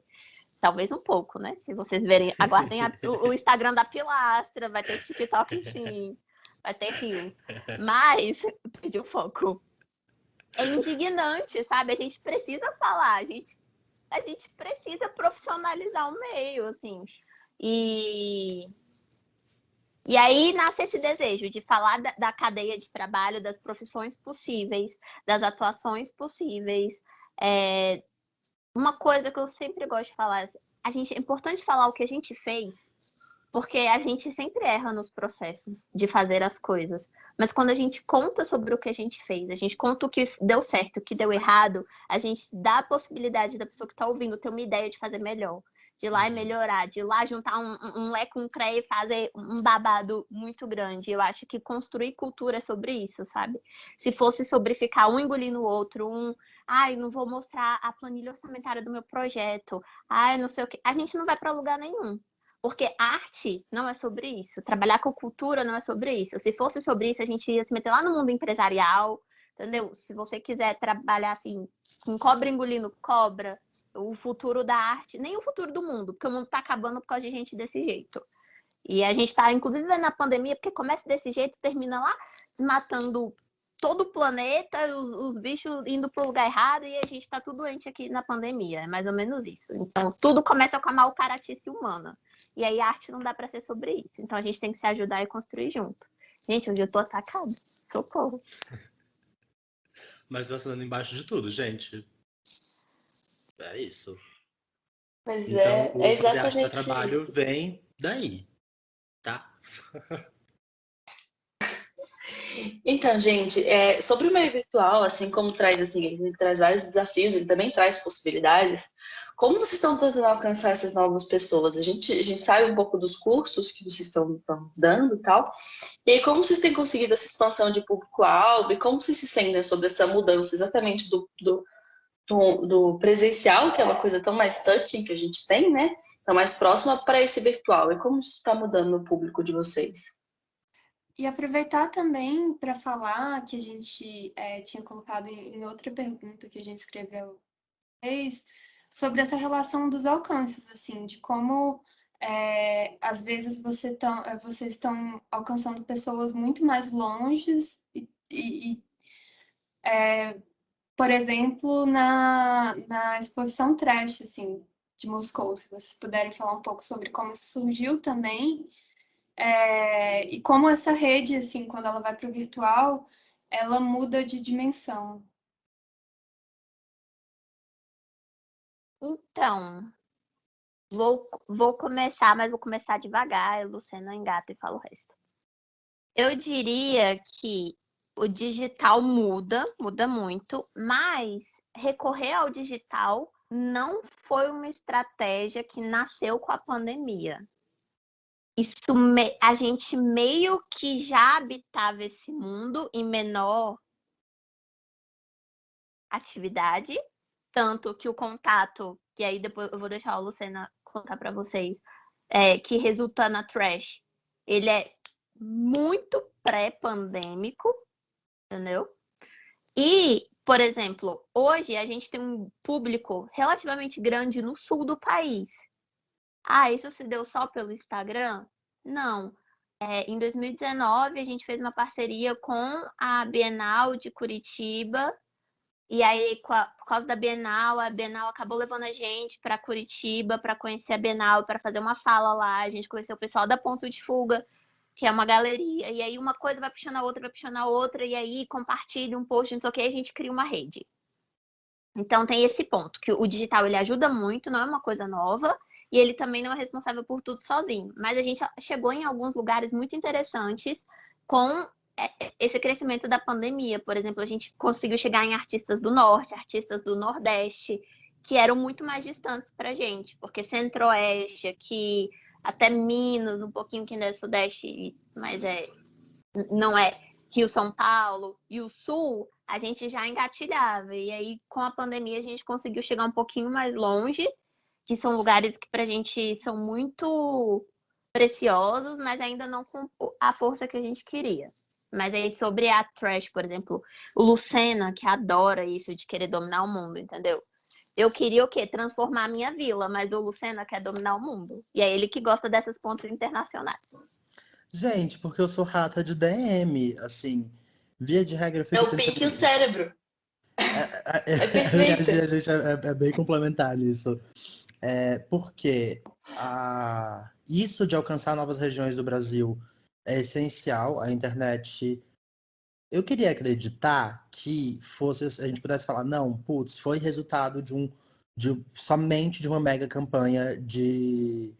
Talvez um pouco, né? Se vocês verem, aguardem o Instagram da Pilastra, vai ter TikTok sim, vai ter rios. Mas, perdi o foco. É indignante, sabe? A gente precisa falar, a gente precisa profissionalizar o meio, assim. E e aí nasce esse desejo de falar da cadeia de trabalho, das profissões possíveis, das atuações possíveis. Uma coisa que eu sempre gosto de falar, é importante falar o que a gente fez, porque a gente sempre erra nos processos de fazer as coisas. Mas quando a gente conta sobre o que a gente fez, a gente conta o que deu certo, o que deu errado, a gente dá a possibilidade da pessoa que está ouvindo ter uma ideia de fazer melhor, de ir lá e melhorar, de ir lá juntar um lé com um cré e fazer um babado muito grande. Eu acho que construir cultura é sobre isso, sabe? Se fosse sobre ficar um engolindo o outro, ai, não vou mostrar a planilha orçamentária do meu projeto, ai, não sei o quê, a gente não vai para lugar nenhum. Porque arte não é sobre isso. Trabalhar com cultura não é sobre isso. Se fosse sobre isso, a gente ia se meter lá no mundo empresarial, entendeu? Se você quiser trabalhar assim, com cobra engolindo cobra, o futuro da arte, nem o futuro do mundo, porque o mundo está acabando por causa de gente desse jeito. E a gente está, inclusive, vendo na pandemia, porque começa desse jeito, termina lá desmatando todo o planeta, os bichos indo para o lugar errado e a gente está tudo doente aqui na pandemia. É mais ou menos isso. Então, tudo começa com a mal caratice humana. E aí a arte não dá para ser sobre isso. Então, a gente tem que se ajudar e construir junto. Gente, hoje eu tô atacada. Socorro. Mas você andando embaixo de tudo, gente. É isso. Mas Então, é o fazer arte para exatamente trabalho isso. vem daí, tá? Então, gente, sobre o meio virtual, assim como traz, assim, ele traz vários desafios, ele também traz possibilidades. Como vocês estão tentando alcançar essas novas pessoas? A gente sabe um pouco dos cursos que vocês estão dando e tal. E aí, como vocês têm conseguido essa expansão de público-alvo e como vocês se sentem sobre essa mudança exatamente do presencial, que é uma coisa tão mais touching que a gente tem, né? Tão mais próxima, para esse virtual. E como isso está mudando no público de vocês? E aproveitar também para falar que a gente tinha colocado em outra pergunta que a gente escreveu vez, sobre essa relação dos alcances, assim, de como às vezes vocês estão alcançando pessoas muito mais longes por exemplo, na exposição Trash, assim, de Moscou, se vocês puderem falar um pouco sobre como isso surgiu também, e como essa rede, assim, quando ela vai para o virtual, ela muda de dimensão. Então, vou começar, mas vou começar devagar. A Luciana engata e fala o resto. Eu diria que o digital muda muito, mas recorrer ao digital não foi uma estratégia que nasceu com a pandemia. A gente meio que já habitava esse mundo em menor atividade, tanto que o contato, que aí depois eu vou deixar a Luciana contar para vocês, que resulta na Trash, ele é muito pré-pandêmico, entendeu? E, por exemplo, hoje a gente tem um público relativamente grande no sul do país. Ah, isso se deu só pelo Instagram? Não. Em 2019, a gente fez uma parceria com a Bienal de Curitiba. E aí, por causa da Bienal, a Bienal acabou levando a gente para Curitiba para conhecer a Bienal, para fazer uma fala lá. A gente conheceu o pessoal da Ponto de Fuga, que é uma galeria. E aí, uma coisa vai puxando a outra, vai puxando a outra. E aí, compartilha um post, não sei o que, a gente cria uma rede. Então, tem esse ponto, que o digital ele ajuda muito, não é uma coisa nova. E ele também não é responsável por tudo sozinho. Mas a gente chegou em alguns lugares muito interessantes com esse crescimento da pandemia. Por exemplo, a gente conseguiu chegar em artistas do Norte, artistas do Nordeste, que eram muito mais distantes para a gente, porque Centro-Oeste, aqui, até Minas, um pouquinho que ainda é Sudeste, mas não é Rio, São Paulo, e o Sul, a gente já engatilhava. E aí, com a pandemia, a gente conseguiu chegar um pouquinho mais longe, que são lugares que pra gente são muito preciosos, mas ainda não com a força que a gente queria. Mas aí sobre a Trash, por exemplo, o Lucena, que adora isso de querer dominar o mundo, entendeu? Eu queria o quê? Transformar a minha vila, mas o Lucena quer dominar o mundo. E é ele que gosta dessas pontas internacionais. Gente, porque eu sou rata de DM, assim, via de regra eu É fico o pique e o tentando. cérebro. É A perfeito. gente é bem complementar nisso. Porque isso de alcançar novas regiões do Brasil é essencial. A internet. Eu queria acreditar que a gente pudesse falar, não, putz, foi resultado somente de uma mega campanha de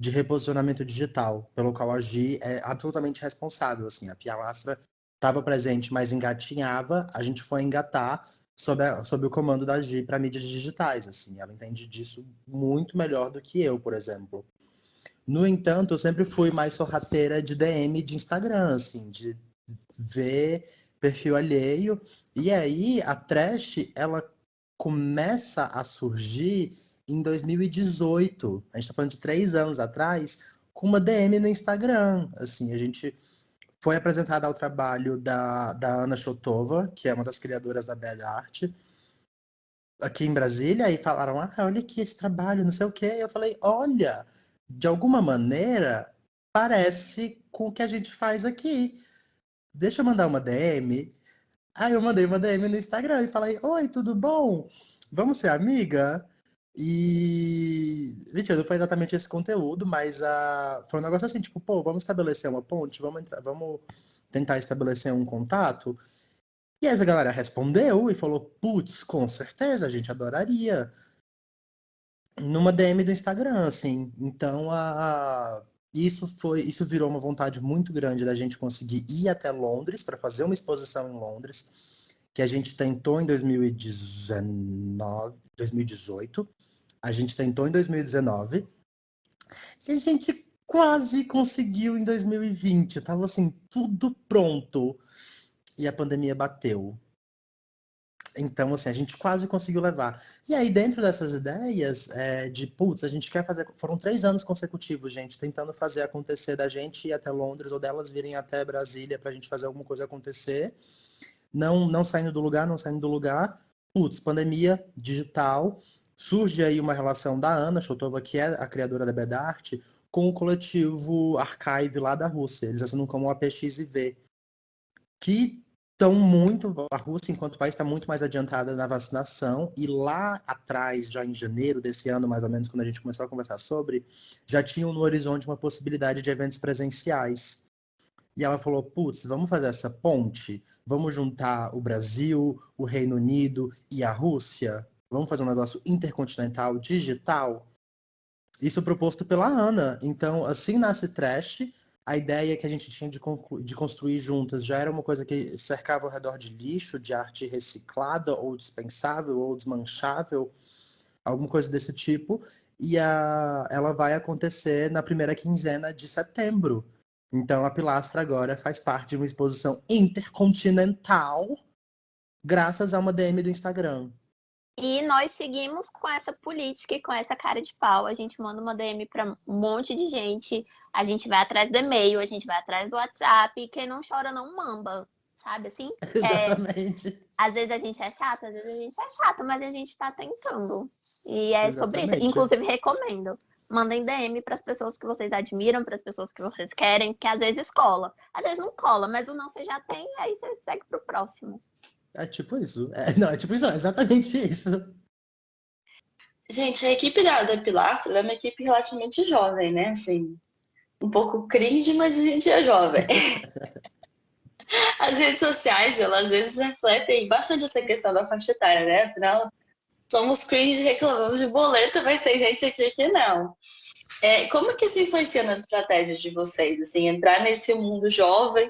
reposicionamento digital, pelo qual a Gi é absolutamente responsável. Assim, a Pialastra estava presente, mas engatinhava, a gente foi engatar sob o comando da Gi para mídias digitais. Assim, ela entende disso muito melhor do que eu, por exemplo. No entanto, eu sempre fui mais sorrateira de DM de Instagram, assim, de ver perfil alheio. E aí a Trash, ela começa a surgir em 2018. A gente está falando de 3 anos atrás, com uma DM no Instagram. Assim, a gente foi apresentada ao trabalho da Ana Chotova, que é uma das criadoras da Bad Art, aqui em Brasília, e falaram: olha aqui esse trabalho, não sei o quê. E eu falei: olha, de alguma maneira, parece com o que a gente faz aqui. Deixa eu mandar uma DM. Aí eu mandei uma DM no Instagram e falei: oi, tudo bom? Vamos ser amiga? E, mentira, não foi exatamente esse conteúdo, mas foi um negócio assim, tipo, pô, vamos estabelecer uma ponte, vamos tentar estabelecer um contato. E aí essa galera respondeu e falou: putz, com certeza, a gente adoraria. Numa DM do Instagram, assim. Então, isso virou uma vontade muito grande da gente conseguir ir até Londres para fazer uma exposição em Londres, que a gente tentou em 2019, 2018. A gente tentou em 2019 e a gente quase conseguiu em 2020. Tava assim, tudo pronto. E a pandemia bateu. Então, assim, a gente quase conseguiu levar. E aí, dentro dessas ideias, a gente quer fazer. Foram 3 anos consecutivos, gente, tentando fazer acontecer, da gente ir até Londres ou delas virem até Brasília pra gente fazer alguma coisa acontecer. Não saindo do lugar, não saindo do lugar. Pandemia, digital. Surge aí uma relação da Ana Chotova, que é a criadora da Bedart, com o coletivo Archive lá da Rússia. Eles assinam como APXIV, que estão muito. A Rússia, enquanto país, está muito mais adiantada na vacinação, e lá atrás, já em janeiro desse ano, mais ou menos, quando a gente começou a conversar sobre, já tinham no horizonte uma possibilidade de eventos presenciais. E ela falou: putz, vamos fazer essa ponte? Vamos juntar o Brasil, o Reino Unido e a Rússia? Vamos fazer um negócio intercontinental, digital? Isso proposto pela Ana. Então, assim nasce Trash. A ideia que a gente tinha de construir juntas já era uma coisa que cercava ao redor de lixo, de arte reciclada, ou dispensável, ou desmanchável, alguma coisa desse tipo. E ela vai acontecer na primeira quinzena de setembro. Então, a Pilastra agora faz parte de uma exposição intercontinental, graças a uma DM do Instagram. E nós seguimos com essa política e com essa cara de pau. A gente manda uma DM para um monte de gente, a gente vai atrás do e-mail, a gente vai atrás do WhatsApp, e quem não chora não mamba, sabe assim? Exatamente. Às vezes a gente é chata, às vezes a gente é chata, mas a gente tá tentando. E é sobre isso. Exatamente. Inclusive, recomendo. Mandem DM para as pessoas que vocês admiram, para as pessoas que vocês querem, que às vezes cola. Às vezes não cola, mas o não você já tem, aí você segue pro próximo. É tipo isso. Não, é tipo isso, não, é exatamente isso. Gente, a equipe da Pilastra é uma equipe relativamente jovem, né? Assim, um pouco cringe, mas a gente é jovem. As redes sociais, elas às vezes refletem bastante essa questão da faixa etária, né? Afinal, somos cringe, reclamamos de boleto, mas tem gente aqui que não. Como que isso influencia nas estratégias de vocês? Assim, entrar nesse mundo jovem.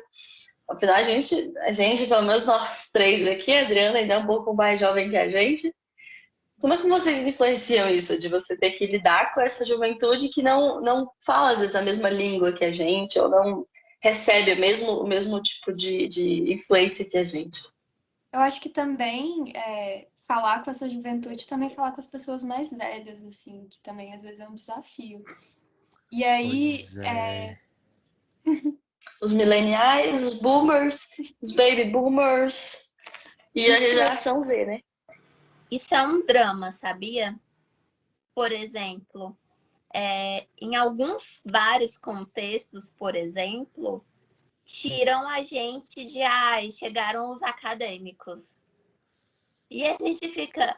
Afinal, a gente, pelo menos nós três aqui, a Adriana ainda é um pouco mais jovem que a gente. Como é que vocês influenciam isso, de você ter que lidar com essa juventude que não fala, às vezes, a mesma língua que a gente, ou não recebe o mesmo tipo de influência que a gente? Eu acho que também falar com essa juventude, também falar com as pessoas mais velhas, assim, que também às vezes é um desafio. E aí, Pois é. Os millennials, os boomers, os baby boomers e a geração Z, né? Isso é um drama, sabia? Por exemplo, em vários contextos, por exemplo, tiram a gente de chegaram os acadêmicos. E a gente fica,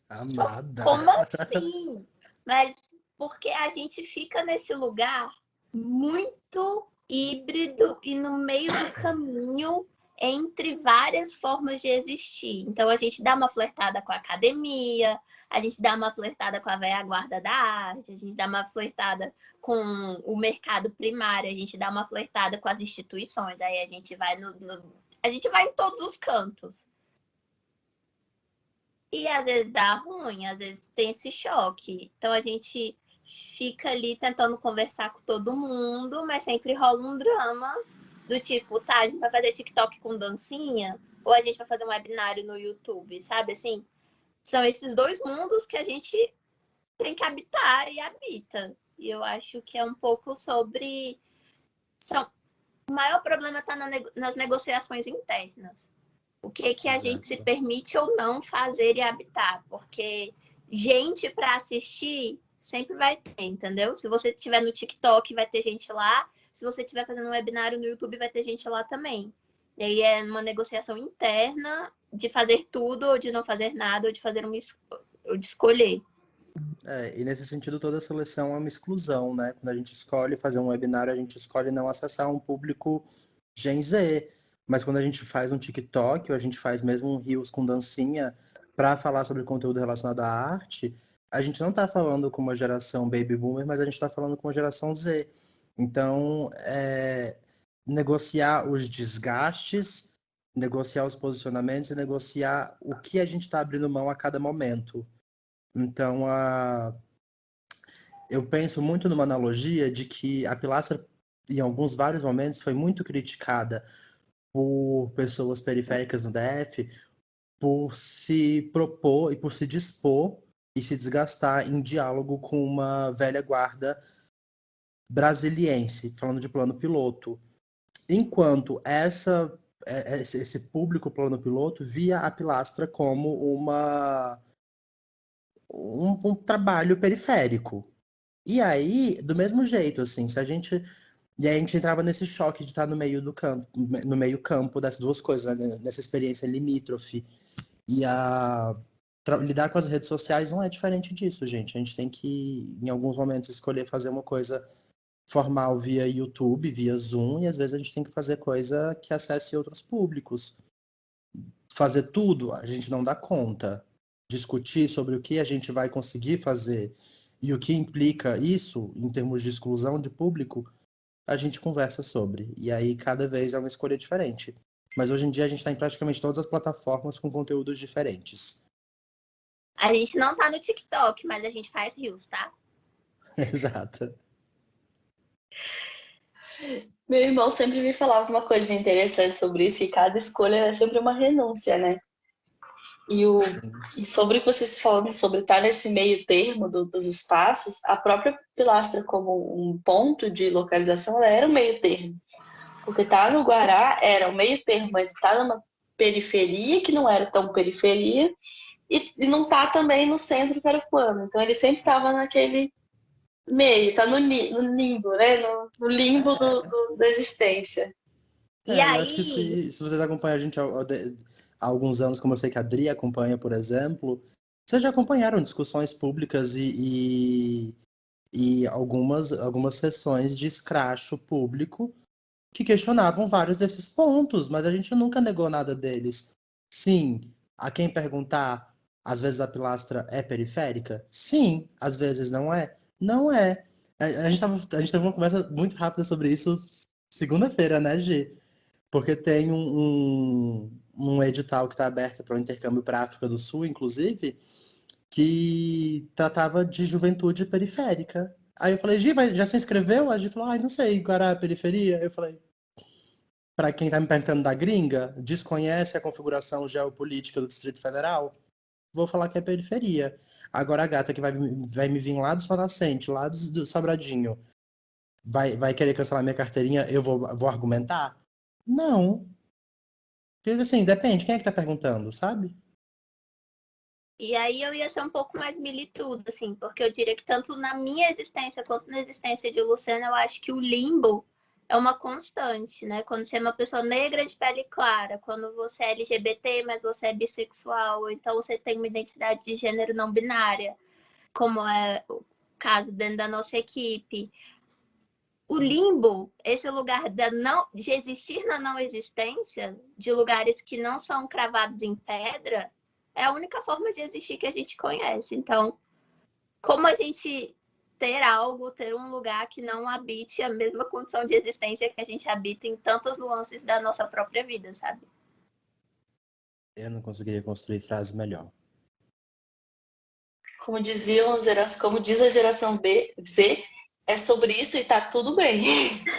Amada. como assim? Mas porque a gente fica nesse lugar muito híbrido e no meio do caminho entre várias formas de existir. Então a gente dá uma flertada com a academia, a gente dá uma flertada com a velha guarda da arte, a gente dá uma flertada com o mercado primário, a gente dá uma flertada com as instituições, aí a gente vai a gente vai em todos os cantos. E às vezes dá ruim, às vezes tem esse choque. Então a gente fica ali tentando conversar com todo mundo, mas sempre rola um drama do tipo, tá, a gente vai fazer TikTok com dancinha, ou a gente vai fazer um webinário no YouTube, sabe assim? São esses dois mundos que a gente tem que habitar e habita. E eu acho que é um pouco sobre... O maior problema está nas negociações internas. O que a gente se permite ou não fazer e habitar, porque gente para assistir sempre vai ter, entendeu? Se você estiver no TikTok, vai ter gente lá. Se você estiver fazendo um webinário no YouTube, vai ter gente lá também. E aí é uma negociação interna de fazer tudo ou de não fazer nada, ou de fazer ou de escolher. E nesse sentido, toda seleção é uma exclusão, né? Quando a gente escolhe fazer um webinário, a gente escolhe não acessar um público Gen Z. Mas quando a gente faz um TikTok, ou a gente faz mesmo um Reels com dancinha para falar sobre conteúdo relacionado à arte, a gente não está falando com uma geração baby boomer, mas a gente está falando com uma geração Z. Então, negociar os desgastes, negociar os posicionamentos e negociar o que a gente está abrindo mão a cada momento. Então, eu penso muito numa analogia de que a Pilastra, em vários momentos, foi muito criticada por pessoas periféricas no DF, por se propor e por se dispor e se desgastar em diálogo com uma velha guarda brasiliense, falando de plano piloto. Enquanto esse público plano piloto via a pilastra como um trabalho periférico. E aí, do mesmo jeito, assim, E aí a gente entrava nesse choque de estar no meio do campo, no meio campo dessas duas coisas, né? Nessa experiência limítrofe. E lidar com as redes sociais não é diferente disso, gente. A gente tem que, em alguns momentos, escolher fazer uma coisa formal via YouTube, via Zoom, e às vezes a gente tem que fazer coisa que acesse outros públicos. Fazer tudo, a gente não dá conta. Discutir sobre o que a gente vai conseguir fazer e o que implica isso em termos de exclusão de público, a gente conversa sobre. E aí, cada vez é uma escolha diferente. Mas hoje em dia a gente está em praticamente todas as plataformas com conteúdos diferentes. A gente não tá no TikTok, mas a gente faz reels, tá? Exato. Meu irmão sempre me falava uma coisa interessante sobre isso, que cada escolha é sempre uma renúncia, né? E sobre o que vocês falando sobre estar nesse meio termo dos espaços, a própria pilastra como um ponto de localização, ela era um meio termo. Porque estar no Guará era o meio termo, mas estar numa periferia que não era tão periferia e não tá também no centro carapuano. Então ele sempre estava naquele meio, tá no limbo, né? No limbo da existência. E Eu acho que aí, se vocês acompanham a gente há alguns anos, como eu sei que a Adri acompanha, por exemplo, vocês já acompanharam discussões públicas e algumas sessões de escracho público que questionavam vários desses pontos, mas a gente nunca negou nada deles. Sim, a quem perguntar, às vezes a pilastra é periférica? Sim, às vezes não é. Não é. A gente teve uma conversa muito rápida sobre isso segunda-feira, né, Gi? Porque tem um edital que está aberto para o intercâmbio para a África do Sul, inclusive, que tratava de juventude periférica. Aí eu falei, Gi, já se inscreveu? A Gi falou, ai, não sei, Guará é periferia? Eu falei, para quem está me perguntando da gringa, desconhece a configuração geopolítica do Distrito Federal? Vou falar que é periferia. Agora a gata que vai me vir lá do Sol Nascente, lá do Sobradinho, vai querer cancelar minha carteirinha, eu vou argumentar? Não. Porque assim, depende, quem é que tá perguntando, sabe? e aí eu ia ser um pouco mais militudo, assim, porque eu diria que tanto na minha existência quanto na existência de Luciana, eu acho que o limbo é uma constante, né? Quando você é uma pessoa negra de pele clara, quando você é LGBT, mas você é bissexual, ou então você tem uma identidade de gênero não binária, como é o caso dentro da nossa equipe. O limbo, esse lugar de existir na não existência, de lugares que não são cravados em pedra, é a única forma de existir que a gente conhece. Então, como a gente ter um lugar que não habite a mesma condição de existência que a gente habita em tantas nuances da nossa própria vida, sabe? Eu não conseguiria construir frase melhor. Como diz a geração Z, é sobre isso e tá tudo bem.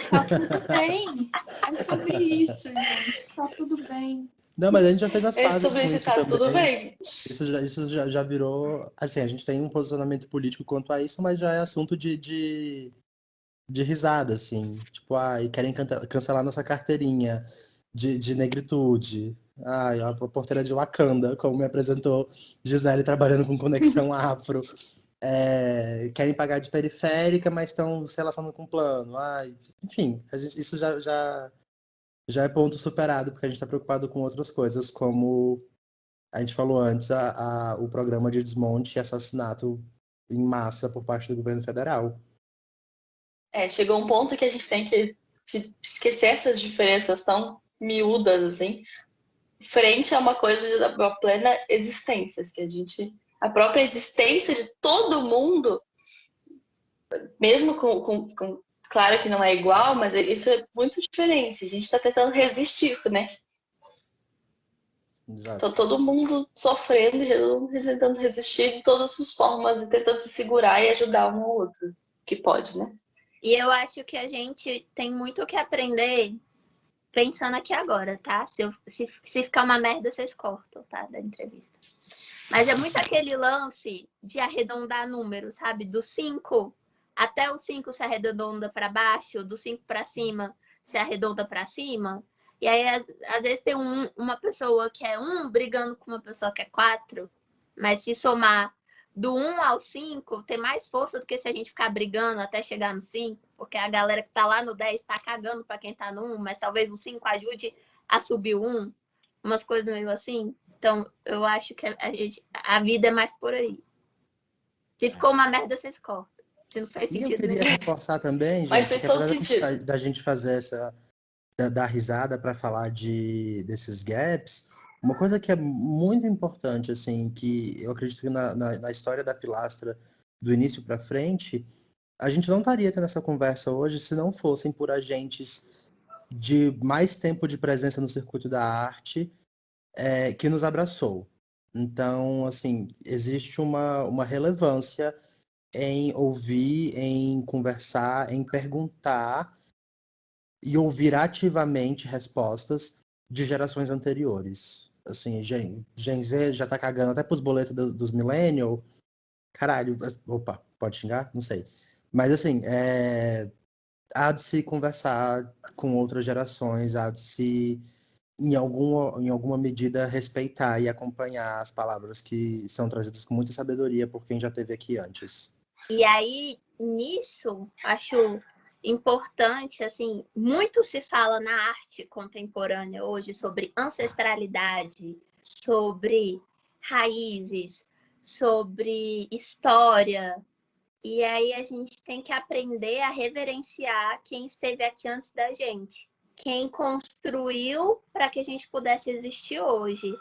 Tá tudo bem. É sobre isso, gente. Tá tudo bem. Não, mas a gente já fez as É pazes sobre com isso e isso tá tudo também. bem. Isso já virou. Assim, a gente tem um posicionamento político quanto a isso, mas já é assunto de risada, assim. Tipo, ai, querem cancelar nossa carteirinha de negritude. Ai, a porteira de Wakanda, como me apresentou Gisele trabalhando com conexão afro. Querem pagar de periférica, mas estão se relacionando com plano. Ai, enfim, isso já é ponto superado, porque a gente está preocupado com outras coisas, como a gente falou antes, o programa de desmonte e assassinato em massa por parte do governo federal. Chegou um ponto que a gente tem que esquecer essas diferenças tão miúdas, assim, frente a uma coisa da plena existência, que a própria existência de todo mundo, mesmo claro que não é igual, mas isso é muito diferente. A gente está tentando resistir, né? Exato. Então, todo mundo sofrendo e tentando resistir de todas as formas e tentando se segurar e ajudar um ao outro, que pode, né? E eu acho que a gente tem muito o que aprender pensando aqui agora, tá? Se ficar uma merda, vocês cortam, tá? Da entrevista. Mas é muito aquele lance de arredondar números, sabe? Do 5 até o 5 se arredonda para baixo, do 5 para cima se arredonda para cima. E aí, às vezes, tem uma pessoa que é 1 brigando com uma pessoa que é 4, mas se somar do 1 ao 5, tem mais força do que se a gente ficar brigando até chegar no 5, porque a galera que tá lá no 10 tá cagando para quem tá no 1, mas talvez o 5 ajude a subir o 1, umas coisas meio assim. Então, eu acho que a vida é mais por aí. Se ficou uma merda, vocês cortam. Se não faz E eu sentido queria nenhum. reforçar também, gente, Mas fez que todo apesar sentido. da gente fazer dar risada para falar desses gaps, uma coisa que é muito importante, assim, que eu acredito que na história da Pilastra, do início para frente, a gente não estaria tendo essa conversa hoje se não fossem por agentes de mais tempo de presença no circuito da arte que nos abraçou. Então, assim, existe uma relevância em ouvir, em conversar, em perguntar e ouvir ativamente respostas de gerações anteriores. Assim, Gen Z já tá cagando até pros boletos dos millennials. Caralho, opa, pode xingar? Não sei. Mas assim, há de se conversar com outras gerações, há de se, em alguma medida, respeitar e acompanhar as palavras que são trazidas com muita sabedoria por quem já esteve aqui antes. E aí, nisso, acho importante, assim, muito se fala na arte contemporânea hoje sobre ancestralidade, sobre raízes, sobre história. E aí a gente tem que aprender a reverenciar quem esteve aqui antes da gente, quem construiu para que a gente pudesse existir hoje.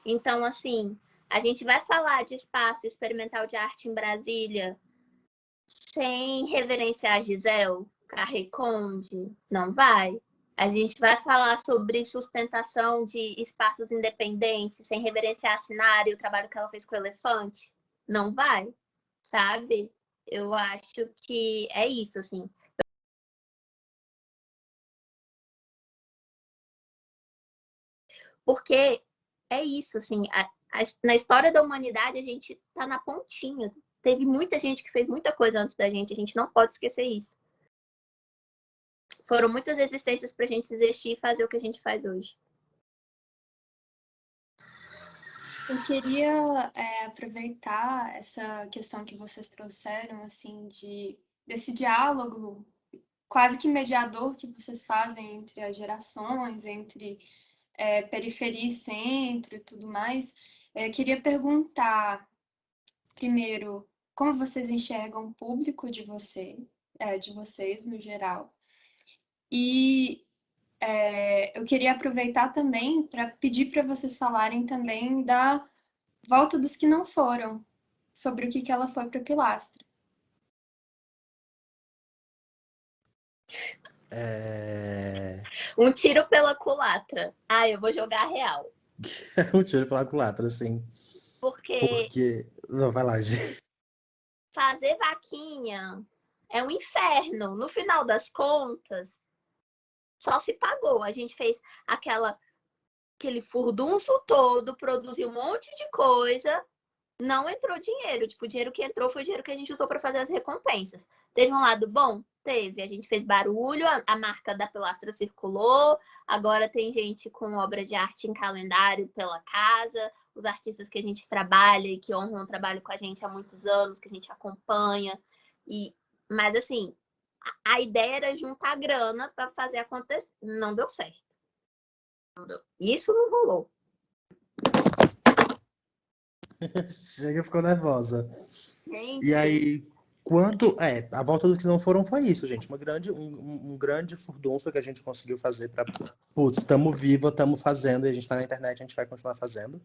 Então, assim, a gente vai falar de espaço experimental de arte em Brasília sem reverenciar a Gisele Carré Conde? Não vai. A gente vai falar sobre sustentação de espaços independentes sem reverenciar a Sinara e o trabalho que ela fez com o Elefante? Não vai, sabe? Eu acho que é isso, assim. Porque é isso, assim, na história da humanidade a gente tá na pontinha. Teve muita gente que fez muita coisa antes da gente, a gente não pode esquecer isso. Foram muitas existências para a gente existir e fazer o que a gente faz hoje. Eu queria aproveitar essa questão que vocês trouxeram, assim, desse diálogo quase que mediador que vocês fazem entre as gerações, entre periferia e centro e tudo mais. Queria perguntar, primeiro, como vocês enxergam o público de vocês no geral? E eu queria aproveitar também para pedir para vocês falarem também da volta dos que não foram, sobre o que ela foi para Pilastra. Um tiro pela culatra. Ah, eu vou jogar real. Um tiro pela culatra, assim. Porque Porque. Não, vai lá, gente. fazer vaquinha é um inferno. No final das contas, só se pagou. A gente fez aquele furdunço todo, produziu um monte de coisa, não entrou dinheiro. Tipo, o dinheiro que entrou foi o dinheiro que a gente usou para fazer as recompensas. Teve um lado bom? Teve. A gente fez barulho, a marca da Pilastra circulou, agora tem gente com obra de arte em calendário pela casa, os artistas que a gente trabalha e que honram o trabalho com a gente há muitos anos, que a gente acompanha. Mas, assim, a ideia era juntar grana para fazer acontecer. Não deu certo. Isso não rolou. Chega, ficou nervosa. Gente. E aí, a volta dos que não foram foi isso, gente. Um grande furdunço que a gente conseguiu fazer para, putz, estamos viva, estamos fazendo, e a gente está na internet, a gente vai continuar fazendo,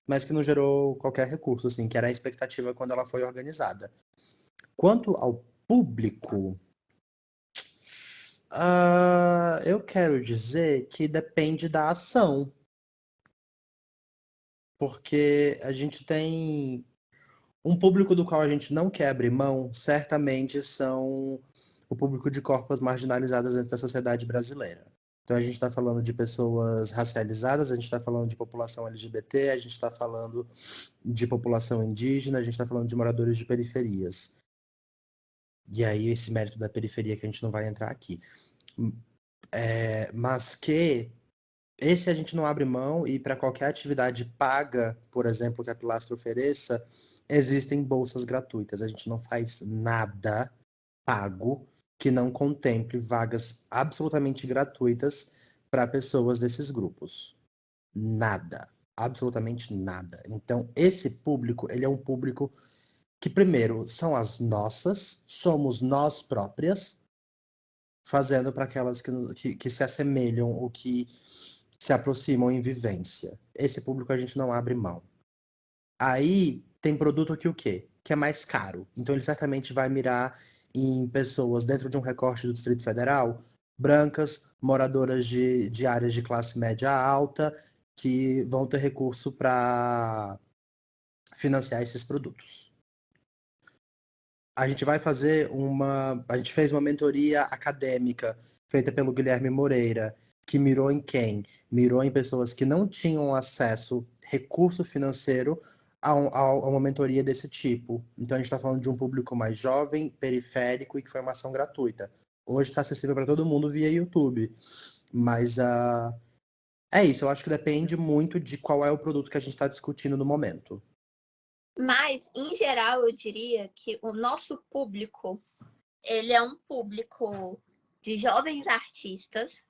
mas que não gerou qualquer recurso, assim, que era a expectativa quando ela foi organizada. Quanto ao público, eu quero dizer que depende da ação. Porque a gente tem um público do qual a gente não quer abrir mão, certamente são o público de corpos marginalizadas dentro da sociedade brasileira. Então, a gente está falando de pessoas racializadas, a gente está falando de população LGBT, a gente está falando de população indígena, a gente está falando de moradores de periferias. E aí, esse mérito da periferia que a gente não vai entrar aqui. Mas que esse a gente não abre mão, e para qualquer atividade paga, por exemplo, que a Pilastra ofereça, existem bolsas gratuitas. A gente não faz nada pago que não contemple vagas absolutamente gratuitas para pessoas desses grupos. Nada. Absolutamente nada. Então, esse público, ele é um público que, primeiro, são as nossas, somos nós próprias, fazendo para aquelas que se assemelham ou que se aproximam em vivência. Esse público a gente não abre mão. Aí tem produto que o quê? Que é mais caro. Então ele certamente vai mirar em pessoas dentro de um recorte do Distrito Federal, brancas, moradoras de áreas de classe média alta, que vão ter recurso para financiar esses produtos. A gente vai fazer a gente fez uma mentoria acadêmica feita pelo Guilherme Moreira, que mirou em quem? Mirou em pessoas que não tinham acesso, recurso financeiro, a uma mentoria desse tipo. Então a gente está falando de um público mais jovem, periférico e que foi uma ação gratuita. Hoje está acessível para todo mundo via YouTube. Mas é isso, eu acho que depende muito de qual é o produto que a gente está discutindo no momento. Mas, em geral, eu diria que o nosso público, ele é um público de jovens artistas.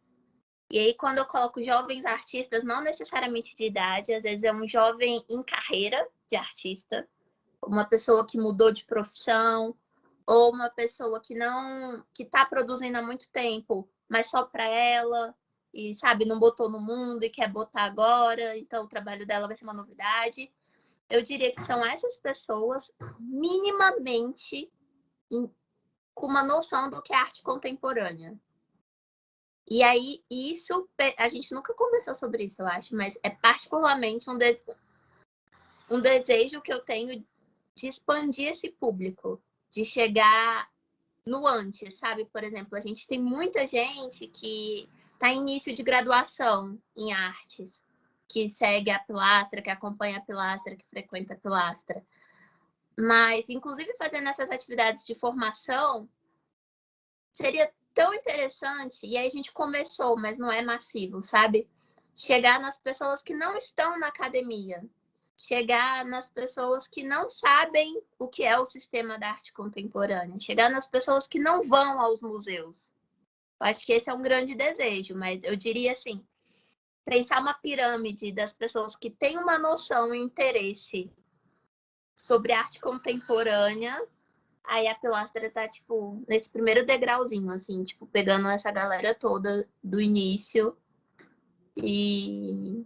E aí, quando eu coloco jovens artistas, não necessariamente de idade, às vezes é um jovem em carreira de artista, uma pessoa que mudou de profissão, ou uma pessoa que está produzindo há muito tempo, mas só para ela, e sabe, não botou no mundo e quer botar agora, então o trabalho dela vai ser uma novidade. Eu diria que são essas pessoas minimamente com uma noção do que é arte contemporânea. E aí, isso, a gente nunca conversou sobre isso, eu acho, mas é particularmente um desejo que eu tenho de expandir esse público, de chegar no antes, sabe? Por exemplo, a gente tem muita gente que está em início de graduação em artes, que segue a Pilastra, que acompanha a Pilastra, que frequenta a Pilastra. Mas, inclusive, fazendo essas atividades de formação, seria tão interessante, e aí a gente começou, mas não é massivo, sabe? Chegar nas pessoas que não estão na academia, chegar nas pessoas que não sabem o que é o sistema da arte contemporânea, chegar nas pessoas que não vão aos museus. Eu acho que esse é um grande desejo, mas eu diria assim, pensar uma pirâmide das pessoas que têm uma noção e interesse sobre arte contemporânea. Aí a Pilastra tá, tipo, nesse primeiro degrauzinho, assim, tipo, pegando essa galera toda do início. E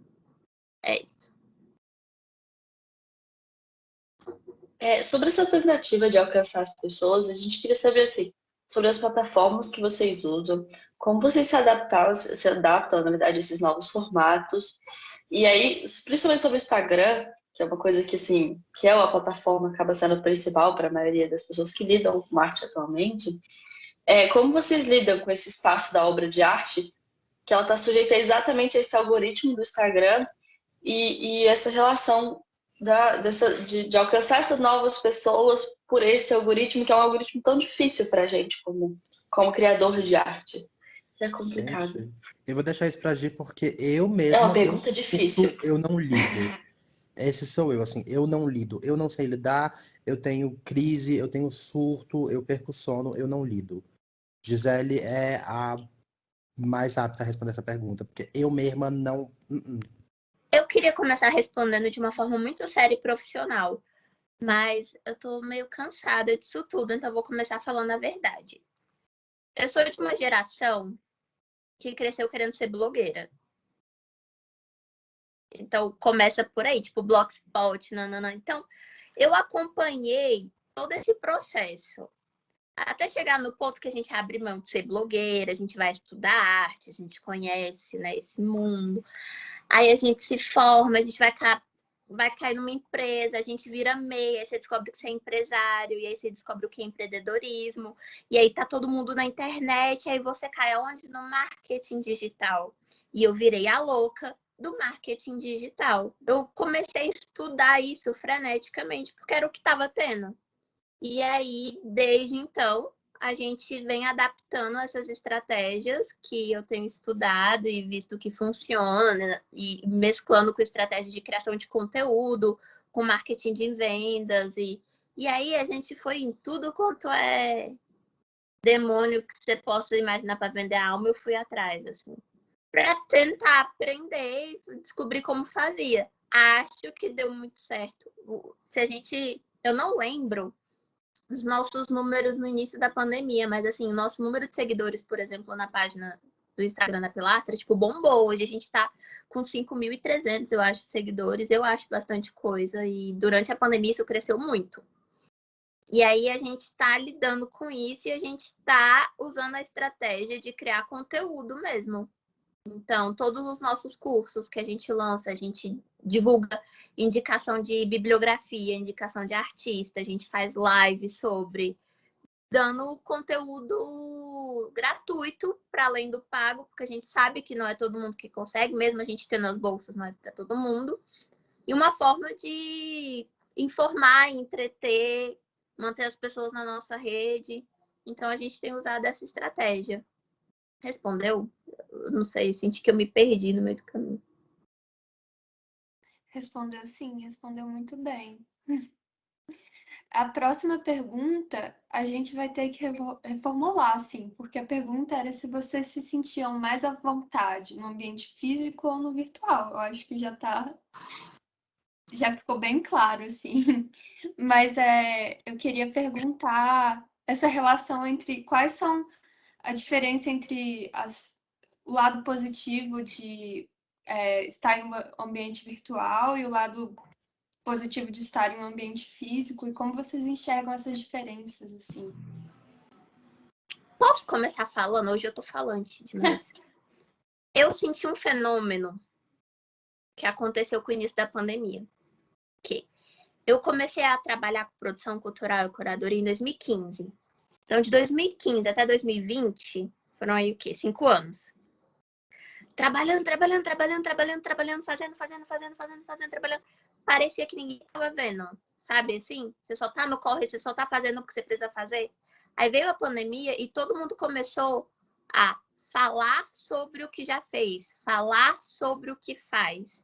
é isso. Sobre essa tentativa de alcançar as pessoas, a gente queria saber, assim, sobre as plataformas que vocês usam, como vocês se adaptam, na verdade, a esses novos formatos. E aí, principalmente sobre o Instagram, que é uma coisa que, assim, que é uma plataforma, acaba sendo principal para a maioria das pessoas que lidam com arte atualmente, como vocês lidam com esse espaço da obra de arte, que ela está sujeita exatamente a esse algoritmo do Instagram e essa relação de alcançar essas novas pessoas por esse algoritmo, que é um algoritmo tão difícil para a gente como criador de arte. Que é complicado. Gente, eu vou deixar isso pra Gi, porque eu É mesma, uma pergunta difícil. eu não lido. Esse sou eu, assim, eu não lido. Eu não sei lidar, eu tenho crise, eu tenho surto, eu perco sono, eu não lido. Gisele é a mais apta a responder essa pergunta, porque eu mesma não. Eu queria começar respondendo de uma forma muito séria e profissional, mas eu tô meio cansada disso tudo, então eu vou começar falando a verdade. Eu sou de uma geração que cresceu querendo ser blogueira. Então, começa por aí, tipo, Blogspot, nanana. Então, eu acompanhei todo esse processo. Até chegar no ponto que a gente abre mão de ser blogueira, a gente vai estudar arte, a gente conhece, né, esse mundo. Aí a gente se forma, a gente vai vai cair numa empresa, a gente vira MEI, aí você descobre que você é empresário, e aí você descobre o que é empreendedorismo, e aí tá todo mundo na internet, aí você cai aonde? No marketing digital. E eu virei a louca do marketing digital. Eu comecei a estudar isso freneticamente, porque era o que estava tendo. E aí, desde então, a gente vem adaptando essas estratégias que eu tenho estudado e visto que funciona, e mesclando com estratégia de criação de conteúdo, com marketing de vendas. E aí a gente foi em tudo quanto é demônio que você possa imaginar para vender a alma, eu fui atrás, assim, para tentar aprender e descobrir como fazia. Acho que deu muito certo. Eu não lembro os nossos números no início da pandemia, mas assim, o nosso número de seguidores, por exemplo, na página do Instagram da Pilastra, tipo, bombou. Hoje a gente tá com 5.300, eu acho, seguidores. Eu acho bastante coisa. E durante a pandemia isso cresceu muito. E aí a gente está lidando com isso e a gente está usando a estratégia de criar conteúdo mesmo. Então, todos os nossos cursos que a gente lança, a gente divulga indicação de bibliografia, indicação de artista, a gente faz live sobre, dando conteúdo gratuito para além do pago, porque a gente sabe que não é todo mundo que consegue, mesmo a gente tendo as bolsas, não é para todo mundo. E uma forma de informar, entreter, manter as pessoas na nossa rede. Então, a gente tem usado essa estratégia. Respondeu? Eu não sei, senti que eu me perdi no meio do caminho. Respondeu sim, respondeu muito bem. A próxima pergunta a gente vai ter que reformular, assim, porque a pergunta era se vocês se sentiam mais à vontade no ambiente físico ou no virtual. Eu acho que já ficou bem claro, assim. Mas eu queria perguntar essa relação entre quais são a diferença entre o lado positivo de estar em um ambiente virtual e o lado positivo de estar em um ambiente físico e como vocês enxergam essas diferenças, assim. Posso começar falando? Hoje eu tô falante demais. Eu senti um fenômeno que aconteceu com o início da pandemia. Que eu comecei a trabalhar com produção cultural e curadoria em 2015. Então, de 2015 até 2020, foram aí o quê? 5 anos. Trabalhando, fazendo, trabalhando. Parecia que ninguém tava vendo, sabe assim? Você só tá no corre, você só tá fazendo o que você precisa fazer. Aí veio a pandemia e todo mundo começou a falar sobre o que já fez, falar sobre o que faz.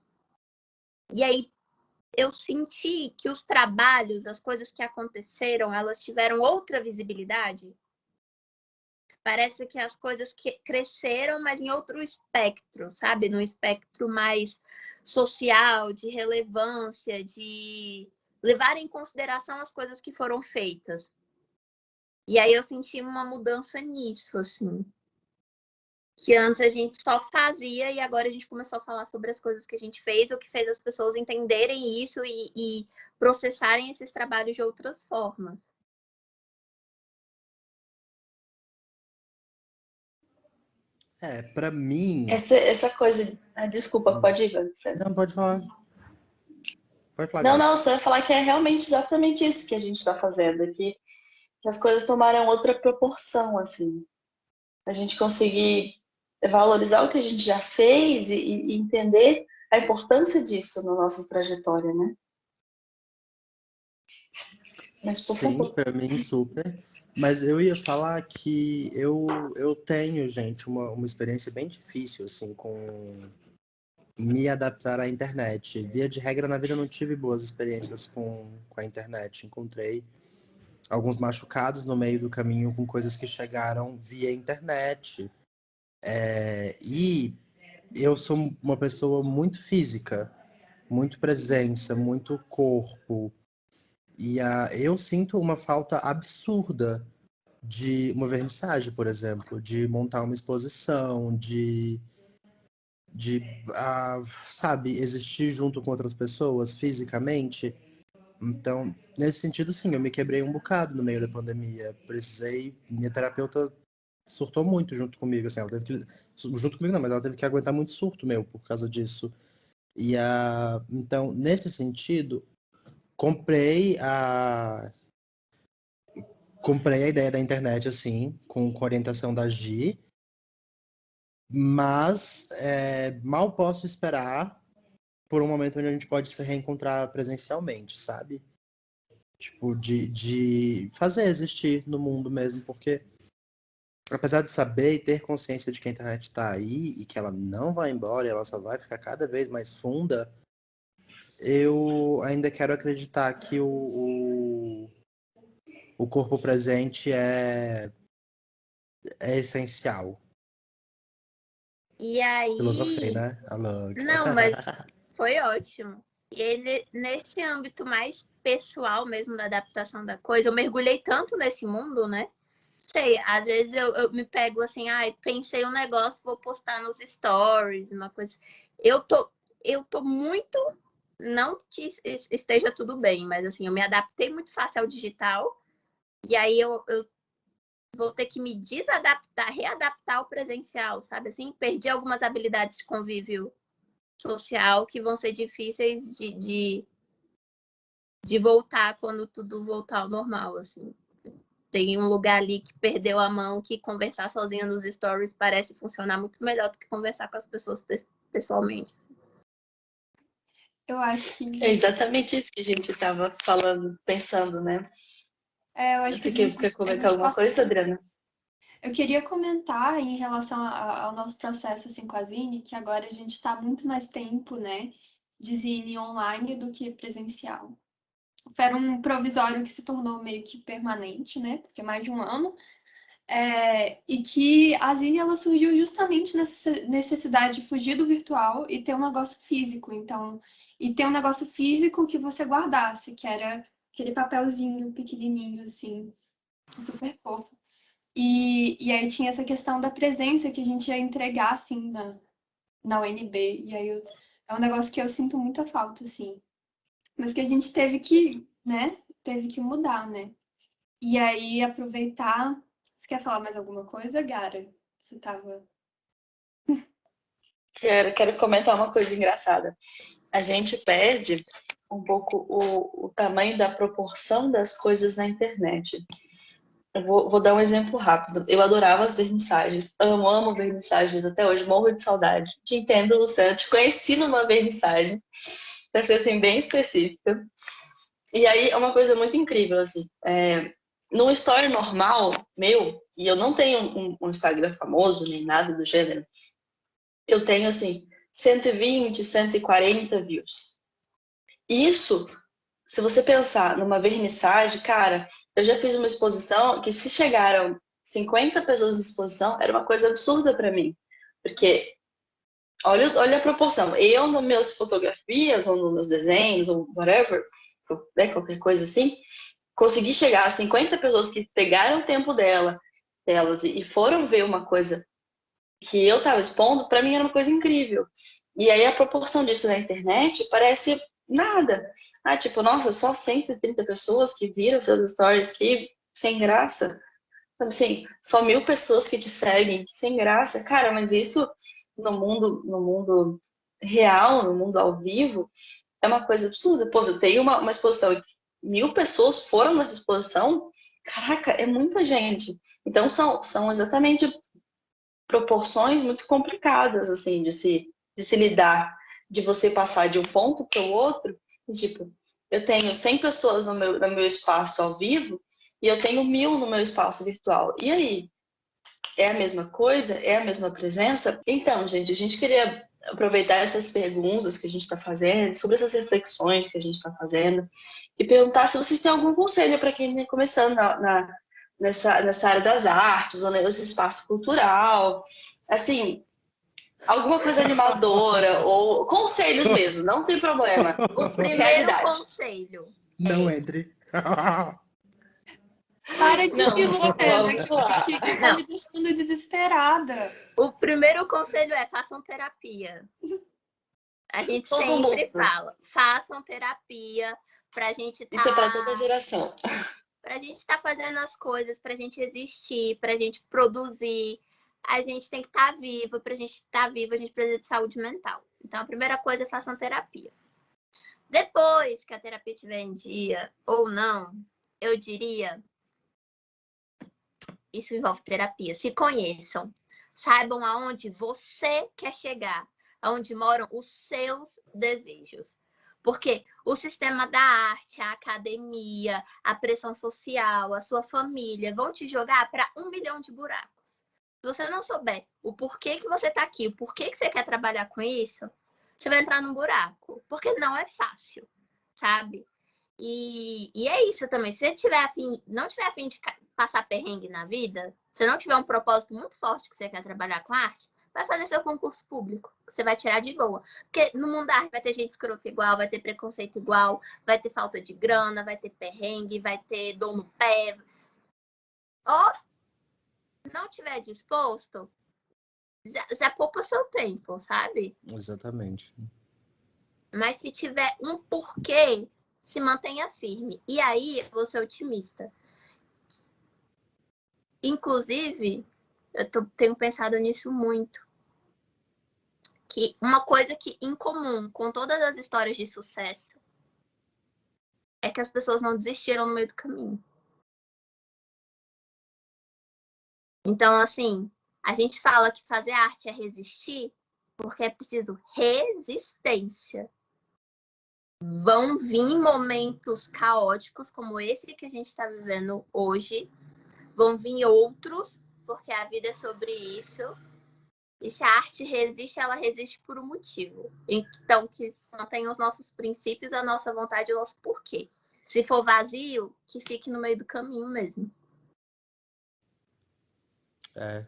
E aí eu senti que os trabalhos, as coisas que aconteceram, elas tiveram outra visibilidade. Parece que as coisas cresceram, mas em outro espectro, sabe? Num espectro mais social, de relevância, de levar em consideração as coisas que foram feitas. E aí eu senti uma mudança nisso, assim. Que antes a gente só fazia e agora a gente começou a falar sobre as coisas que a gente fez, o que fez as pessoas entenderem isso e processarem esses trabalhos de outras formas. Pra mim. Essa coisa. Desculpa, pode ir, Vanessa. Não, pode falar. Pode falar, Não, Gabi. não, só ia falar que é realmente exatamente isso que a gente está fazendo, que as coisas tomaram outra proporção, assim. A gente conseguir valorizar o que a gente já fez e entender a importância disso na nossa trajetória, né? Mas, por Sim, favor. pra mim, super. Mas eu ia falar que eu tenho, gente, uma experiência bem difícil, assim, com me adaptar à internet. Via de regra, na vida, eu não tive boas experiências com a internet. Encontrei alguns machucados no meio do caminho com coisas que chegaram via internet. E eu sou uma pessoa muito física, muito presença, muito corpo. E eu sinto uma falta absurda de uma vernissagem, por exemplo, de montar uma exposição, de sabe, existir junto com outras pessoas fisicamente. Então, nesse sentido, sim, eu me quebrei um bocado no meio da pandemia. Minha terapeuta surtou muito junto comigo, assim, ela teve que, junto comigo não, mas ela teve que aguentar muito surto meu por causa disso. Então, nesse sentido, comprei a ideia da internet, assim, com orientação da Gi, mas mal posso esperar por um momento onde a gente pode se reencontrar presencialmente, sabe? Tipo, de fazer existir no mundo mesmo, porque apesar de saber e ter consciência de que a internet está aí e que ela não vai embora e ela só vai ficar cada vez mais funda, eu ainda quero acreditar que o corpo presente é essencial. E aí... Filosofei, né? Alô. Não, mas foi ótimo. E ele, nesse âmbito mais pessoal mesmo da adaptação da coisa, eu mergulhei tanto nesse mundo, né? Sei, às vezes eu me pego assim, pensei um negócio, vou postar nos stories, uma coisa. Eu tô muito, não que esteja tudo bem, mas assim, eu me adaptei muito fácil ao digital, e aí eu vou ter que me desadaptar, readaptar ao presencial, sabe? Assim, perdi algumas habilidades de convívio social que vão ser difíceis de voltar quando tudo voltar ao normal, assim. Tem um lugar ali que perdeu a mão, que conversar sozinha nos stories parece funcionar muito melhor do que conversar com as pessoas pessoalmente. Assim. Eu acho que É exatamente isso que a gente estava falando, pensando, né? eu acho que Você quer a comentar gente alguma passou coisa, por... Adriana? Eu queria comentar em relação ao nosso processo assim, com a Zine, que agora a gente está muito mais tempo, né, de Zine online do que presencial. Era um provisório que se tornou meio que permanente, né, porque é mais de um ano, e que a Zine ela surgiu justamente nessa necessidade de fugir do virtual e ter um negócio físico, então, e ter um negócio físico que você guardasse, que era aquele papelzinho pequenininho, assim, super fofo. E aí tinha essa questão da presença que a gente ia entregar, assim, na UNB. E aí é um negócio que eu sinto muita falta, assim. Mas que a gente teve que, né? Teve que mudar, né? E aí aproveitar. Você quer falar mais alguma coisa, Gara? Você tava. Quero comentar uma coisa engraçada. A gente perde um pouco o tamanho da proporção das coisas na internet. Eu vou dar um exemplo rápido. Eu adorava as vernissagens. Amo vernissagens até hoje. Morro de saudade. Te entendo, Luciana. Te conheci numa vernissagem. Pra ser assim, bem específica. E aí, é uma coisa muito incrível, assim. Num story normal, meu, e eu não tenho um Instagram famoso, nem nada do gênero, eu tenho, assim, 120, 140 views. Isso, se você pensar numa vernissagem, cara, eu já fiz uma exposição que se chegaram 50 pessoas na exposição, era uma coisa absurda para mim. Porque, olha a proporção. Eu, nas minhas fotografias, ou nos meus desenhos, ou whatever, né, qualquer coisa assim, consegui chegar a 50 pessoas que pegaram o tempo delas e foram ver uma coisa que eu estava expondo, para mim era uma coisa incrível. E aí a proporção disso na internet parece nada. Tipo, nossa, só 130 pessoas que viram seus stories, que sem graça. Assim, só 1000 pessoas que te seguem, sem graça. Cara, mas isso no mundo real, no mundo ao vivo, é uma coisa absurda. Pô, você tem uma exposição e 1000 pessoas foram nessa exposição, caraca, é muita gente. Então são exatamente proporções muito complicadas, assim, de se lidar, de você passar de um ponto para o outro. Tipo, eu tenho 100 pessoas no meu espaço ao vivo e eu tenho 1000 no meu espaço virtual. E aí? É a mesma coisa? É a mesma presença? Então, gente, a gente queria aproveitar essas perguntas que a gente está fazendo, sobre essas reflexões que a gente está fazendo, e perguntar se vocês têm algum conselho para quem está começando nessa área das artes, ou nesse espaço cultural. Assim, alguma coisa animadora, ou conselhos mesmo, não tem problema. O primeiro Realidade. conselho Não é... entre. Para de Não, rir, Luciana, vamos lá. que tá Não, me deixando desesperada. o primeiro conselho é façam terapia. A gente Todo sempre mundo. fala, façam terapia pra gente Isso é para toda geração. pra gente estar fazendo as coisas, pra gente existir, pra gente produzir. A gente tem que estar vivo, pra gente estar vivo, a gente precisa de saúde mental. Então, a primeira coisa é façam terapia. Depois que a terapia estiver em dia ou não, eu diria, isso envolve terapia, se conheçam, saibam aonde você quer chegar, aonde moram os seus desejos. Porque o sistema da arte, a academia, a pressão social, a sua família vão te jogar para 1 milhão de buracos. Se você não souber o porquê que você está aqui, o porquê que você quer trabalhar com isso, você vai entrar num buraco. Porque não é fácil, sabe? E é isso também. Se você não tiver afim de passar perrengue na vida, se não tiver um propósito muito forte que você quer trabalhar com arte, vai fazer seu concurso público, que você vai tirar de boa. Porque no mundo da arte vai ter gente escrota igual, vai ter preconceito igual, vai ter falta de grana, vai ter perrengue, vai ter dor no pé. Ou não tiver disposto, já poupa seu tempo, sabe? Exatamente. Mas se tiver um porquê, se mantenha firme. E aí, eu vou ser otimista. Inclusive, tenho pensado nisso muito. Que uma coisa que em comum com todas as histórias de sucesso é que as pessoas não desistiram no meio do caminho. Então, assim, a gente fala que fazer arte é resistir porque é preciso resistência. Vão vir momentos caóticos como esse que a gente está vivendo hoje. Vão vir outros, porque a vida é sobre isso. E se a arte resiste, ela resiste por um motivo. Então, que mantém os nossos princípios, a nossa vontade e o nosso porquê. Se for vazio, que fique no meio do caminho mesmo.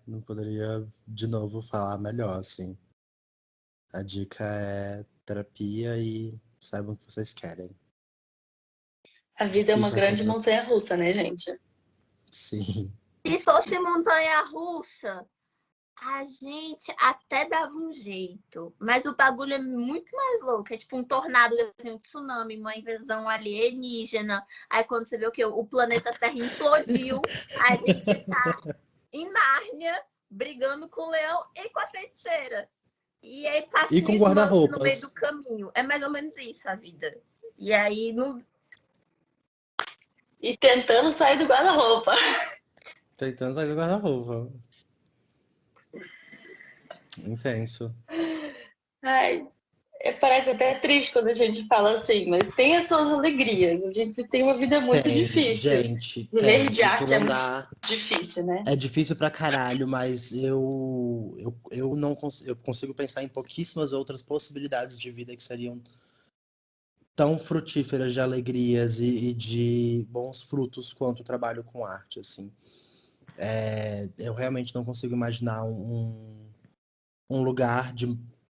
Não poderia, de novo, falar melhor, assim. A dica é terapia e saibam o que vocês querem. A vida é uma Difícil grande montanha-russa, né, gente? Sim. Se fosse montanha-russa, a gente até dava um jeito. Mas o bagulho é muito mais louco. É tipo um tornado, um tsunami, uma invasão alienígena. Aí quando você vê o quê? O planeta Terra implodiu. A gente tá em Nárnia, brigando com o leão e com a feiticeira. E aí passa E com um Smurf no meio guarda-roupas. do caminho. É mais ou menos isso a vida. E aí, E tentando sair do guarda-roupa. Tentando sair do guarda-roupa. Intenso. Ai, parece até triste quando a gente fala assim, mas tem as suas alegrias. A gente tem uma vida muito difícil. Gente, Viver de Isso arte é não muito dá. difícil, né? É difícil pra caralho, mas eu não eu consigo pensar em pouquíssimas outras possibilidades de vida que seriam tão frutíferas de alegrias e de bons frutos quanto o trabalho com arte, assim. Eu realmente não consigo imaginar um lugar de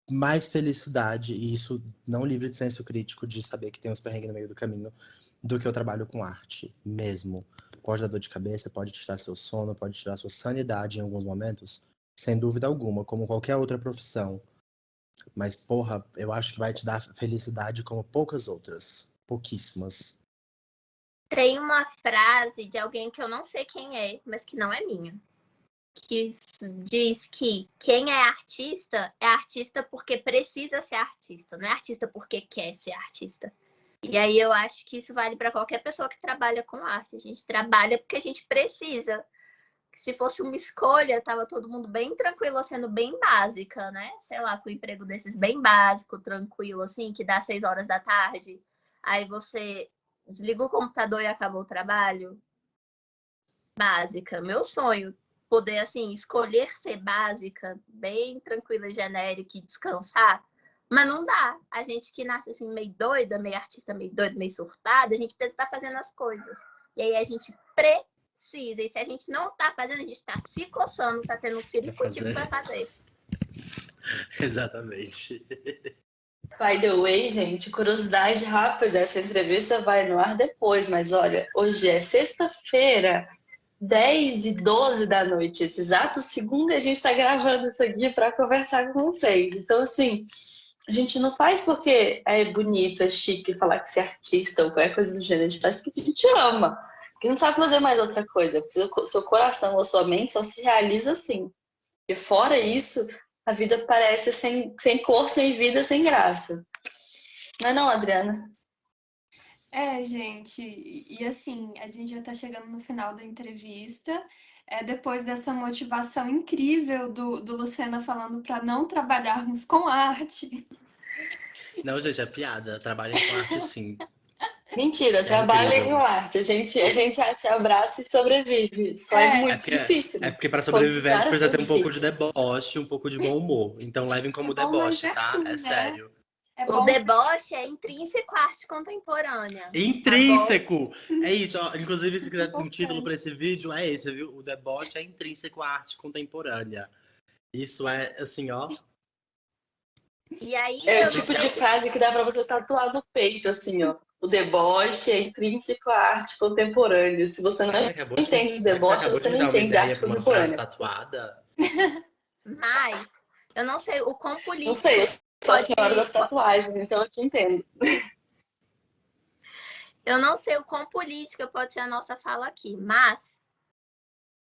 mais felicidade, e isso não livre de senso crítico, de saber que tem uns perrengues no meio do caminho, do que eu trabalho com arte, mesmo. Pode dar dor de cabeça, pode tirar seu sono, pode tirar sua sanidade em alguns momentos, sem dúvida alguma, como qualquer outra profissão. Mas, porra, eu acho que vai te dar felicidade como poucas outras. Pouquíssimas. tem uma frase de alguém que eu não sei quem é, mas que não é minha. Que diz que quem é artista porque precisa ser artista, não é artista porque quer ser artista. E aí eu acho que isso vale para qualquer pessoa que trabalha com arte. A gente trabalha porque a gente precisa. Se fosse uma escolha, tava todo mundo bem tranquilo, sendo bem básica, né? Sei lá, com um emprego desses bem básico, tranquilo, assim, que dá 6 horas da tarde. Aí você desliga o computador e acabou o trabalho. Básica. Meu sonho, poder, assim, escolher ser básica, bem tranquila, genérica e descansar. Mas não dá. A gente que nasce assim, meio doida, meio artista, meio doida, meio surtada, a gente precisa estar fazendo as coisas. E aí a gente precisa. E se a gente não tá fazendo, a gente tá se coçando, tá tendo um ciricutico pra fazer. Exatamente. By the way, gente, curiosidade rápida, essa entrevista vai no ar depois, mas olha, hoje é sexta-feira, 10h12 da noite, esse exato segundo a gente está gravando isso aqui para conversar com vocês. Então, assim, a gente não faz porque é bonito, é chique falar que você é artista ou qualquer coisa do gênero, a gente faz porque a gente ama, porque não sabe fazer mais outra coisa, porque seu coração ou sua mente só se realiza assim. E fora isso, a vida parece sem cor, sem vida, sem graça. Não é não, Adriana? Gente, e assim, a gente já tá chegando no final da entrevista. Depois dessa motivação incrível do Lucena falando para não trabalharmos com arte. Não, gente, é piada. Trabalhem com arte sim. Mentira, É trabalhem com incrível. arte. A gente se abraça e sobrevive. Só é É, É muito porque, difícil. é porque para Todos os sobreviver a gente áreas precisa são ter um pouco de difíceis. deboche, um pouco de bom humor. Então levem como bom, mas deboche, é tá? ruim, É né? sério. É O bom. deboche é intrínseco à arte contemporânea. Agora, Intrínseco! É isso, ó. Inclusive, se quiser um título para Importante. esse vídeo, é esse, viu? O deboche é intrínseco à arte contemporânea. Isso é, assim, ó. e aí É o eu não tipo de sei. frase que dá pra você tatuar no peito, assim, ó. O deboche é intrínseco à arte contemporânea. Se você não entende de Será que você deboche, acabou de você me não dar uma entende ideia arte para uma frase contemporânea. tatuada? Mas eu não sei o quão Não sei, eu político sou a senhora das pode. tatuagens, então eu te entendo. Eu não sei o quão política pode ser a nossa fala aqui, mas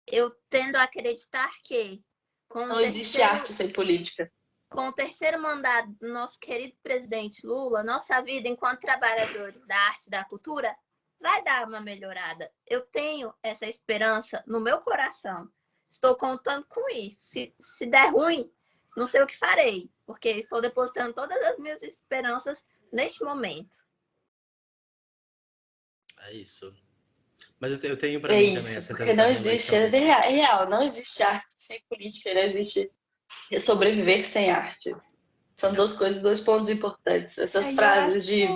eu tendo a acreditar que com o Não existe terceiro, arte sem política. com o terceiro mandato do nosso querido presidente Lula, nossa vida enquanto trabalhadores da arte e da cultura vai dar uma melhorada. Eu tenho essa esperança no meu coração. Estou contando com isso. Se der ruim, não sei o que farei, porque estou depositando todas as minhas esperanças neste momento. É isso. Mas eu tenho para É mim também isso, essa porque não eterna existe, eleição. é real, não existe arte sem política, não existe sobreviver sem arte. São Não. duas coisas, dois pontos importantes. Essas E eu acho, frases de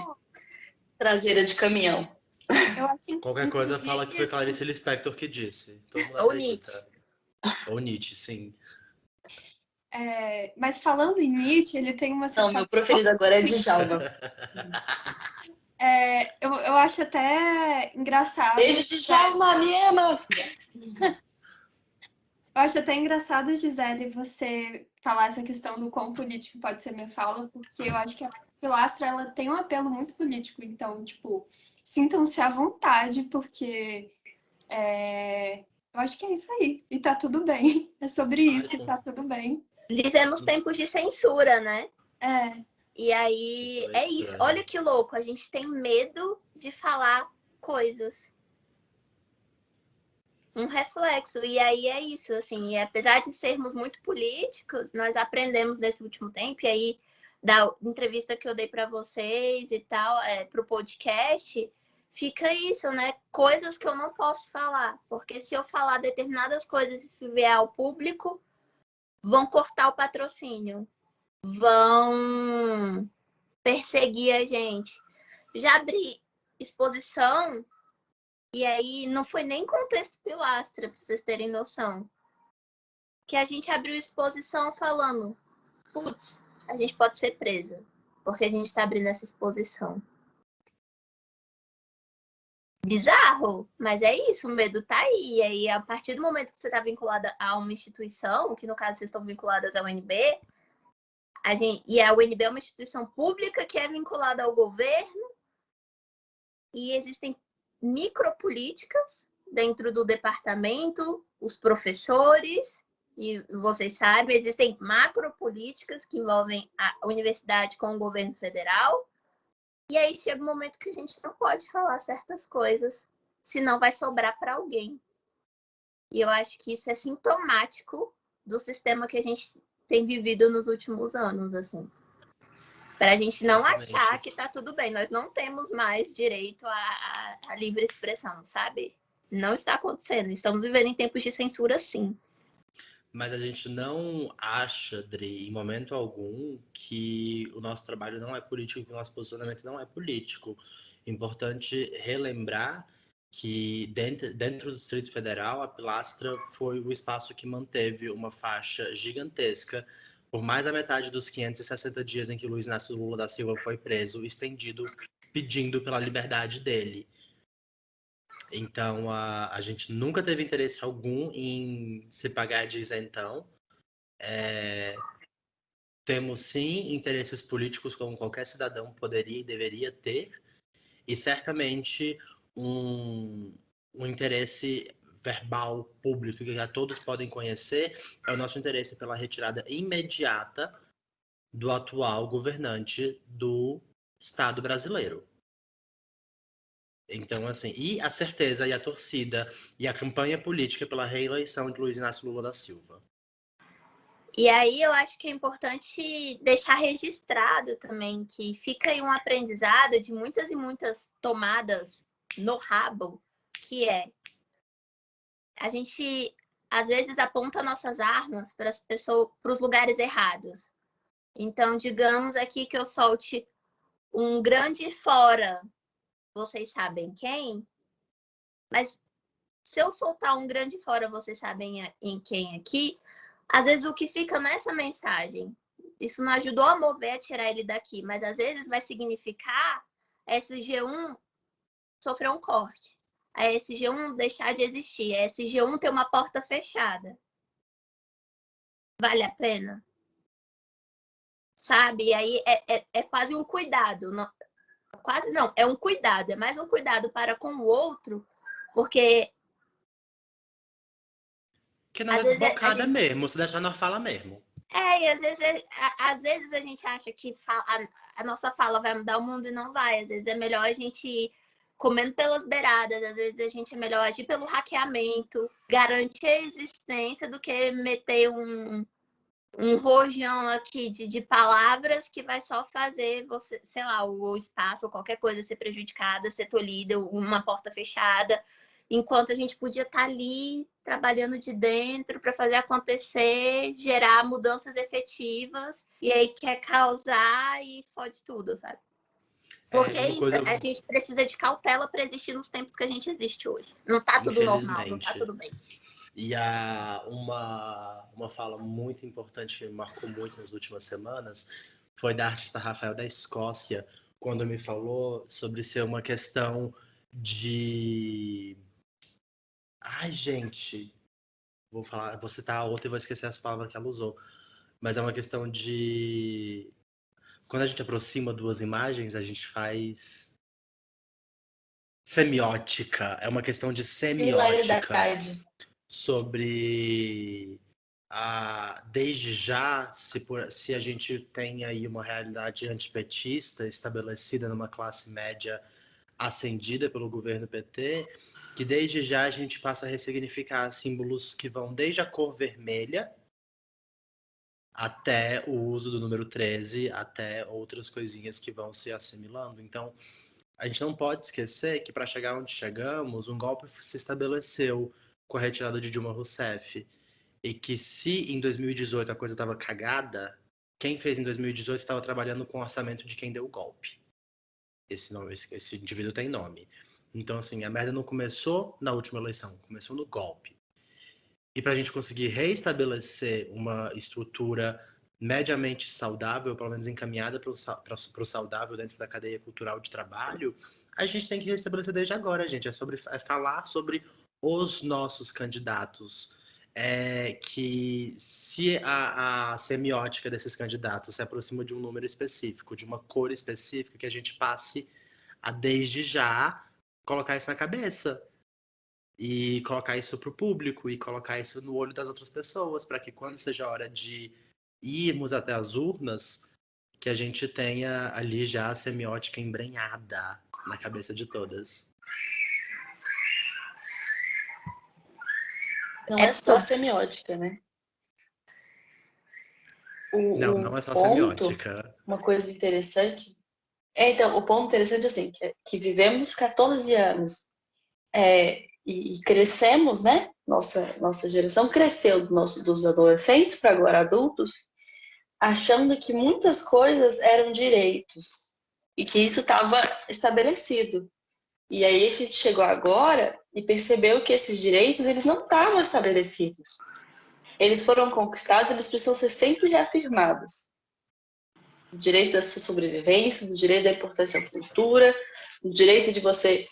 traseira de caminhão. Qualquer coisa fala que foi inclusive, Clarice Lispector que disse. Todo mundo Ou Nietzsche. acredita. Ou Nietzsche, sim. mas falando em Nietzsche, ele tem uma Não, meu citação. preferido agora é Djalma. Eu acho até engraçado, Beijo, Djalma, me ama! eu acho até engraçado, Gisele, você falar essa questão do quão político pode ser minha fala, porque eu acho que a Pilastra ela tem um apelo muito político, então, tipo, sintam-se à vontade, porque eu acho que é isso aí. E tá tudo bem. É sobre isso e Ótimo. tá tudo bem. Vivemos tempos de censura, né? É, E Isso aí é é isso. estranho. Olha que louco, a gente tem medo de falar coisas. Um reflexo. E aí é isso, assim, e apesar de sermos muito políticos, nós aprendemos nesse último tempo, e aí da entrevista que eu dei para vocês e tal, para o podcast, fica isso, né? Coisas que eu não posso falar, porque se eu falar determinadas coisas e se vier ao público, vão cortar o patrocínio, vão perseguir a gente. Já abri exposição e aí não foi nem contexto pilastra, para vocês terem noção. Que a gente abriu exposição falando, putz, a gente pode ser presa, porque a gente está abrindo essa exposição. Bizarro, mas é isso, o medo tá aí. E aí, a partir do momento que você está vinculada a uma instituição, que no caso vocês estão vinculadas à UNB, e a UNB é uma instituição pública que é vinculada ao governo, e existem micropolíticas dentro do departamento, os professores, e vocês sabem, existem macropolíticas que envolvem a universidade com o governo federal, e aí chega um momento que a gente não pode falar certas coisas, senão vai sobrar para alguém. E eu acho que isso é sintomático do sistema que a gente tem vivido nos últimos anos, assim. Para a gente não achar Certamente. que tá tudo bem. Nós não temos mais direito à livre expressão, sabe? Não está acontecendo. Estamos vivendo em tempos de censura, sim. Mas a gente não acha, Dri, em momento algum, que o nosso trabalho não é político, que o nosso posicionamento não é político. Importante relembrar que dentro do Distrito Federal, a Pilastra foi o espaço que manteve uma faixa gigantesca por mais da metade dos 560 dias em que Luiz Inácio Lula da Silva foi preso, estendido, pedindo pela liberdade dele. Então, a gente nunca teve interesse algum em se pagar de isentão. Temos, sim, interesses políticos, como qualquer cidadão poderia e deveria ter, e certamente um interesse verbal, público, que já todos podem conhecer, é o nosso interesse pela retirada imediata do atual governante do Estado brasileiro. Então, assim, e a certeza e a torcida e a campanha política pela reeleição de Luiz Inácio Lula da Silva. E aí eu acho que é importante deixar registrado também que fica aí um aprendizado de muitas e muitas tomadas no rabo, que é a gente às vezes aponta nossas armas para as pessoas, para os lugares errados. Então, digamos aqui que eu solte um grande fora, vocês sabem quem, mas se eu soltar um grande fora, vocês sabem em quem aqui, às vezes o que fica nessa mensagem, isso não ajudou a mover, a tirar ele daqui, mas às vezes vai significar a SG1 sofrer um corte, a SG1 deixar de existir, a SG1 ter uma porta fechada. Vale a pena? Sabe? E aí é quase um cuidado. Não, quase não, é um cuidado. É mais um cuidado para com o outro, porque... Que não é desbocada mesmo, se deixar nós fala mesmo. E às vezes a gente acha que a nossa fala vai mudar o mundo e não vai. Às vezes é melhor a gente ir comendo pelas beiradas, às vezes a gente é melhor agir pelo hackeamento, garantir a existência do que meter um rojão aqui de palavras que vai só fazer você, sei lá, o espaço ou qualquer coisa ser prejudicada, ser tolhida, uma porta fechada, enquanto a gente podia estar ali trabalhando de dentro para fazer acontecer, gerar mudanças efetivas, e aí quer causar e fode tudo, sabe? Porque é isso, a gente precisa de cautela para existir nos tempos que a gente existe hoje. Não tá tudo normal, não tá tudo bem. E uma fala muito importante que me marcou muito nas últimas semanas foi da artista Rafael da Escócia, quando me falou sobre ser uma questão de... Ai, gente, vou citar a outra e vou esquecer as palavras que ela usou. Mas é uma questão de... Quando a gente aproxima duas imagens, a gente faz semiótica. É uma questão de semiótica. Sobre desde já, se a gente tem aí uma realidade antipetista estabelecida numa classe média ascendida pelo governo PT, que desde já a gente passa a ressignificar símbolos que vão desde a cor vermelha até o uso do número 13, até outras coisinhas que vão se assimilando. Então, a gente não pode esquecer que para chegar onde chegamos, um golpe se estabeleceu com a retirada de Dilma Rousseff. E que se em 2018 a coisa estava cagada, quem fez em 2018 estava trabalhando com o orçamento de quem deu o golpe. Esse indivíduo tem nome. Então, assim, a merda não começou na última eleição, começou no golpe. E para a gente conseguir reestabelecer uma estrutura mediamente saudável, pelo menos encaminhada para o saudável dentro da cadeia cultural de trabalho, a gente tem que restabelecer desde agora, gente. É falar sobre os nossos candidatos. Que se a semiótica desses candidatos se aproxima de um número específico, de uma cor específica, que a gente passe a, desde já, colocar isso na cabeça. E colocar isso para o público, e colocar isso no olho das outras pessoas, para que quando seja a hora de irmos até as urnas, que a gente tenha ali já a semiótica embrenhada na cabeça de todas. Não é só semiótica, né? Não é só semiótica. Uma coisa interessante... Então, o ponto interessante, assim, que vivemos 14 anos e crescemos, né? Nossa geração cresceu dos adolescentes para agora adultos, achando que muitas coisas eram direitos e que isso estava estabelecido. E aí a gente chegou agora e percebeu que esses direitos, eles não estavam estabelecidos. Eles foram conquistados, eles precisam ser sempre reafirmados. O direito da sua sobrevivência, do direito da importância da cultura, o direito de você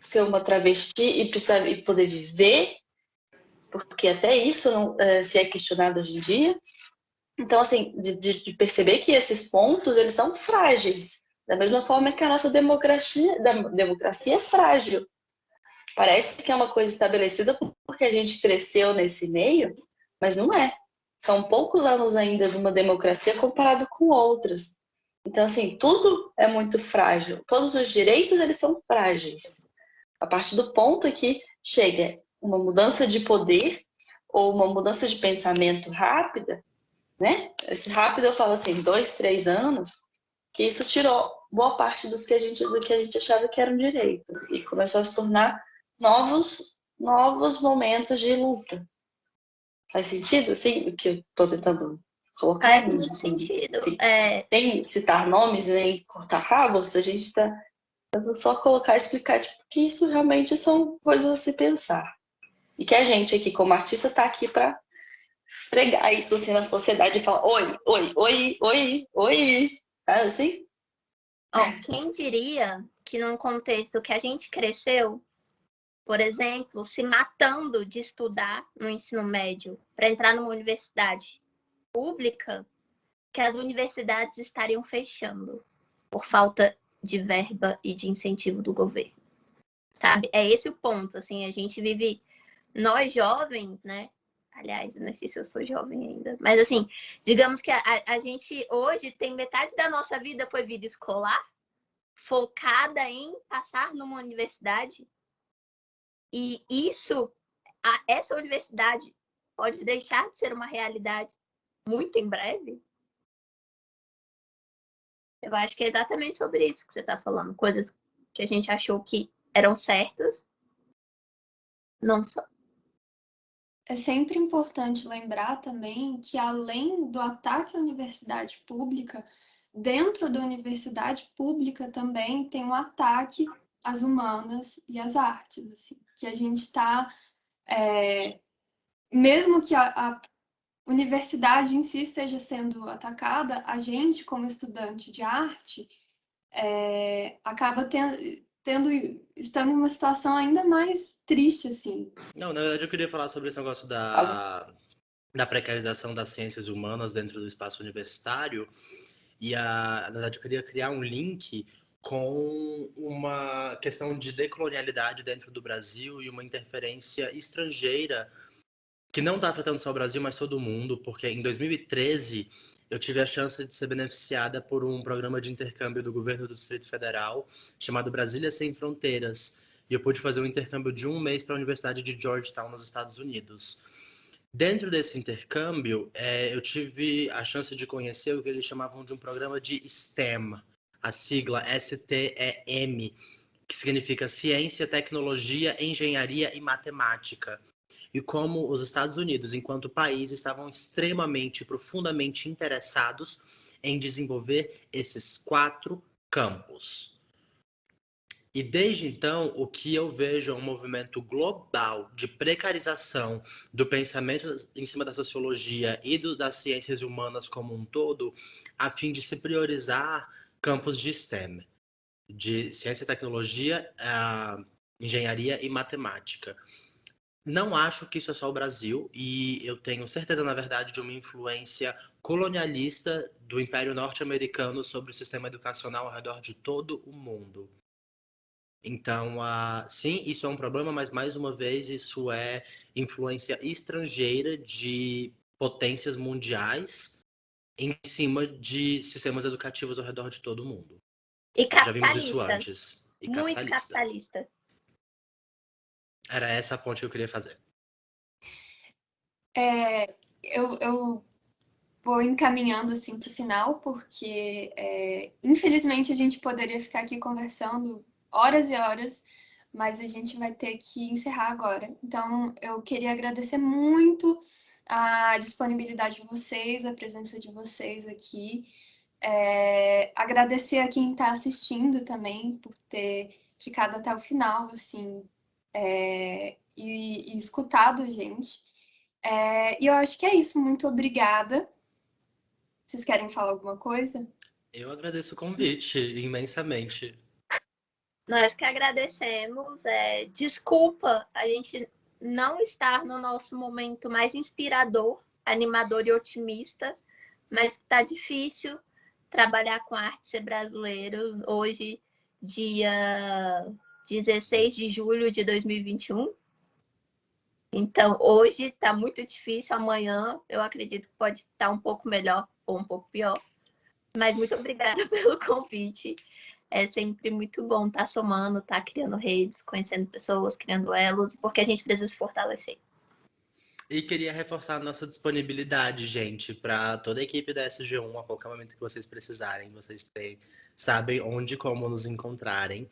ser uma travesti e poder viver, porque até isso não se é questionado hoje em dia. Então, assim, de perceber que esses pontos, eles são frágeis. Da mesma forma que a nossa democracia é frágil. Parece que é uma coisa estabelecida porque a gente cresceu nesse meio, mas não é. São poucos anos ainda de uma democracia comparado com outras. Então, assim, tudo é muito frágil. Todos os direitos, eles são frágeis. A partir do ponto que chega uma mudança de poder ou uma mudança de pensamento rápida, né? Esse rápido eu falo assim, 2, 3 anos, que isso tirou boa parte do que a gente achava que era um direito e começou a se tornar novos momentos de luta. Faz sentido, assim, o que eu estou tentando colocar? Faz muito sentido. Assim, sem citar nomes nem cortar cabos, a gente está só colocar e explicar tipo, que isso realmente são coisas a se pensar. E que a gente aqui, como artista, está aqui para esfregar isso assim na sociedade e falar oi, oi, oi, oi, oi. Sabe assim? Quem diria que num contexto que a gente cresceu, por exemplo, se matando de estudar no ensino médio para entrar numa universidade pública, que as universidades estariam fechando por falta de verba e de incentivo do governo, sabe? É esse o ponto, assim, a gente vive, nós jovens, né? Aliás, não sei se eu sou jovem ainda, mas assim, digamos que a gente hoje tem metade da nossa vida foi vida escolar, focada em passar numa universidade, e essa universidade pode deixar de ser uma realidade muito em breve. Eu acho que é exatamente sobre isso que você está falando. Coisas que a gente achou que eram certas, não são. É sempre importante lembrar também que, além do ataque à universidade pública, dentro da universidade pública também tem um ataque às humanas e às artes, assim, que a gente está, mesmo que a universidade em si esteja sendo atacada, a gente, como estudante de arte, acaba estando em uma situação ainda mais triste, assim. Não, na verdade eu queria falar sobre esse negócio da precarização das ciências humanas dentro do espaço universitário. E, na verdade, eu queria criar um link com uma questão de decolonialidade dentro do Brasil e uma interferência estrangeira que não está afetando só o Brasil, mas todo mundo, porque em 2013 eu tive a chance de ser beneficiada por um programa de intercâmbio do governo do Distrito Federal chamado Brasília Sem Fronteiras. E eu pude fazer um intercâmbio de 1 mês para a Universidade de Georgetown, nos Estados Unidos. Dentro desse intercâmbio, eu tive a chance de conhecer o que eles chamavam de um programa de STEM, a sigla STEM, que significa Ciência, Tecnologia, Engenharia e Matemática. E como os Estados Unidos, enquanto país, estavam extremamente, profundamente interessados em desenvolver esses 4 campos. E desde então, o que eu vejo é um movimento global de precarização do pensamento em cima da sociologia e das ciências humanas como um todo, a fim de se priorizar campos de STEM, de ciência e tecnologia, engenharia e matemática. Não acho que isso é só o Brasil, e eu tenho certeza, na verdade, de uma influência colonialista do Império Norte-Americano sobre o sistema educacional ao redor de todo o mundo. Então, sim, isso é um problema, mas mais uma vez isso é influência estrangeira de potências mundiais em cima de sistemas educativos ao redor de todo o mundo. E Já vimos isso capitalista. antes. E Muito capitalista. capitalista. Era essa a ponte que eu queria fazer. Eu vou encaminhando assim para o final, porque infelizmente a gente poderia ficar aqui conversando horas e horas, mas a gente vai ter que encerrar agora. Então, eu queria agradecer muito a disponibilidade de vocês, a presença de vocês aqui. Agradecer a quem está assistindo também por ter ficado até o final, assim, e escutado a gente. E eu acho que é isso. Muito obrigada. Vocês querem falar alguma coisa? Eu agradeço o convite imensamente. Nós que agradecemos. Desculpa a gente não estar no nosso momento mais inspirador, animador e otimista, mas está difícil trabalhar com arte, ser brasileiro. Hoje, dia 16 de julho de 2021. Então, hoje está muito difícil, amanhã eu acredito que pode estar um pouco melhor ou um pouco pior. Mas muito obrigada pelo convite. É sempre muito bom estar somando, estar criando redes, conhecendo pessoas, criando elos, porque a gente precisa se fortalecer. E queria reforçar a nossa disponibilidade, gente, para toda a equipe da SG1, a qualquer momento que vocês precisarem, sabem onde e como nos encontrarem.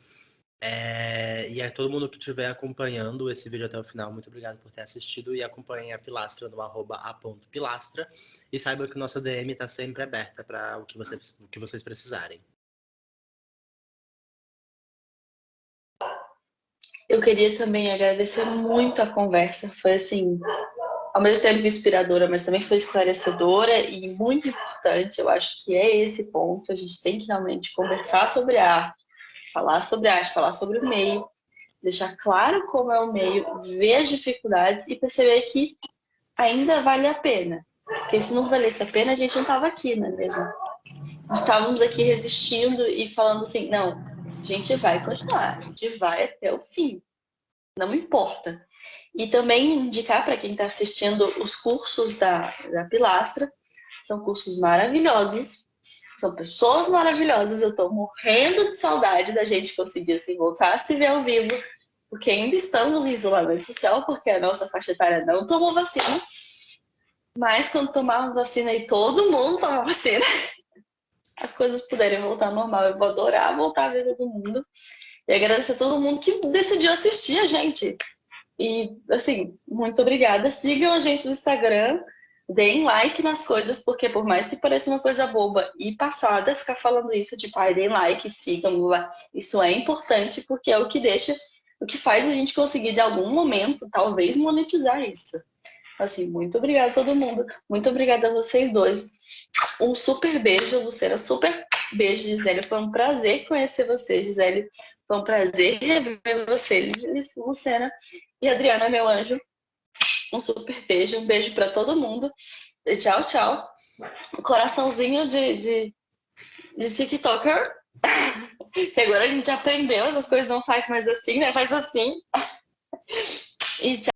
E a todo mundo que estiver acompanhando esse vídeo até o final, muito obrigado por ter assistido e acompanhem a Pilastra no @a.pilastra e saiba que nossa DM está sempre aberta para o que vocês precisarem. Eu queria também agradecer muito a conversa, foi assim, ao mesmo tempo inspiradora, mas também foi esclarecedora e muito importante. Eu acho que é esse ponto, a gente tem que realmente conversar sobre arte, falar sobre o meio, deixar claro como é o meio, ver as dificuldades e perceber que ainda vale a pena. Porque se não valesse a pena, a gente não estava aqui, não é mesmo? Nós estávamos aqui resistindo e falando assim, não, a gente vai continuar, a gente vai até o fim, não importa. E também indicar para quem está assistindo os cursos da Pilastra, são cursos maravilhosos, são pessoas maravilhosas, eu estou morrendo de saudade da gente conseguir assim, voltar a se ver ao vivo, porque ainda estamos em isolamento social, porque a nossa faixa etária não tomou vacina, mas quando tomarmos vacina e todo mundo tomar vacina, as coisas puderem voltar ao normal, eu vou adorar voltar a ver todo mundo, e agradecer a todo mundo que decidiu assistir a gente. E, assim, muito obrigada. Sigam a gente no Instagram, deem like nas coisas, porque por mais que pareça uma coisa boba e passada, ficar falando isso, tipo, deem like, sigam, isso é importante, porque é o que faz a gente conseguir, de algum momento, talvez monetizar isso. Assim, muito obrigada a todo mundo. Muito obrigada a vocês dois. Um super beijo, Lucena. Super beijo, Gisele. Foi um prazer conhecer você, Gisele. Foi um prazer rever você, Lucena. E Adriana, meu anjo. Um super beijo. Um beijo para todo mundo. E tchau, tchau. Coraçãozinho de TikToker. Que agora a gente aprendeu. Essas coisas não faz mais assim, né? Faz assim. E tchau.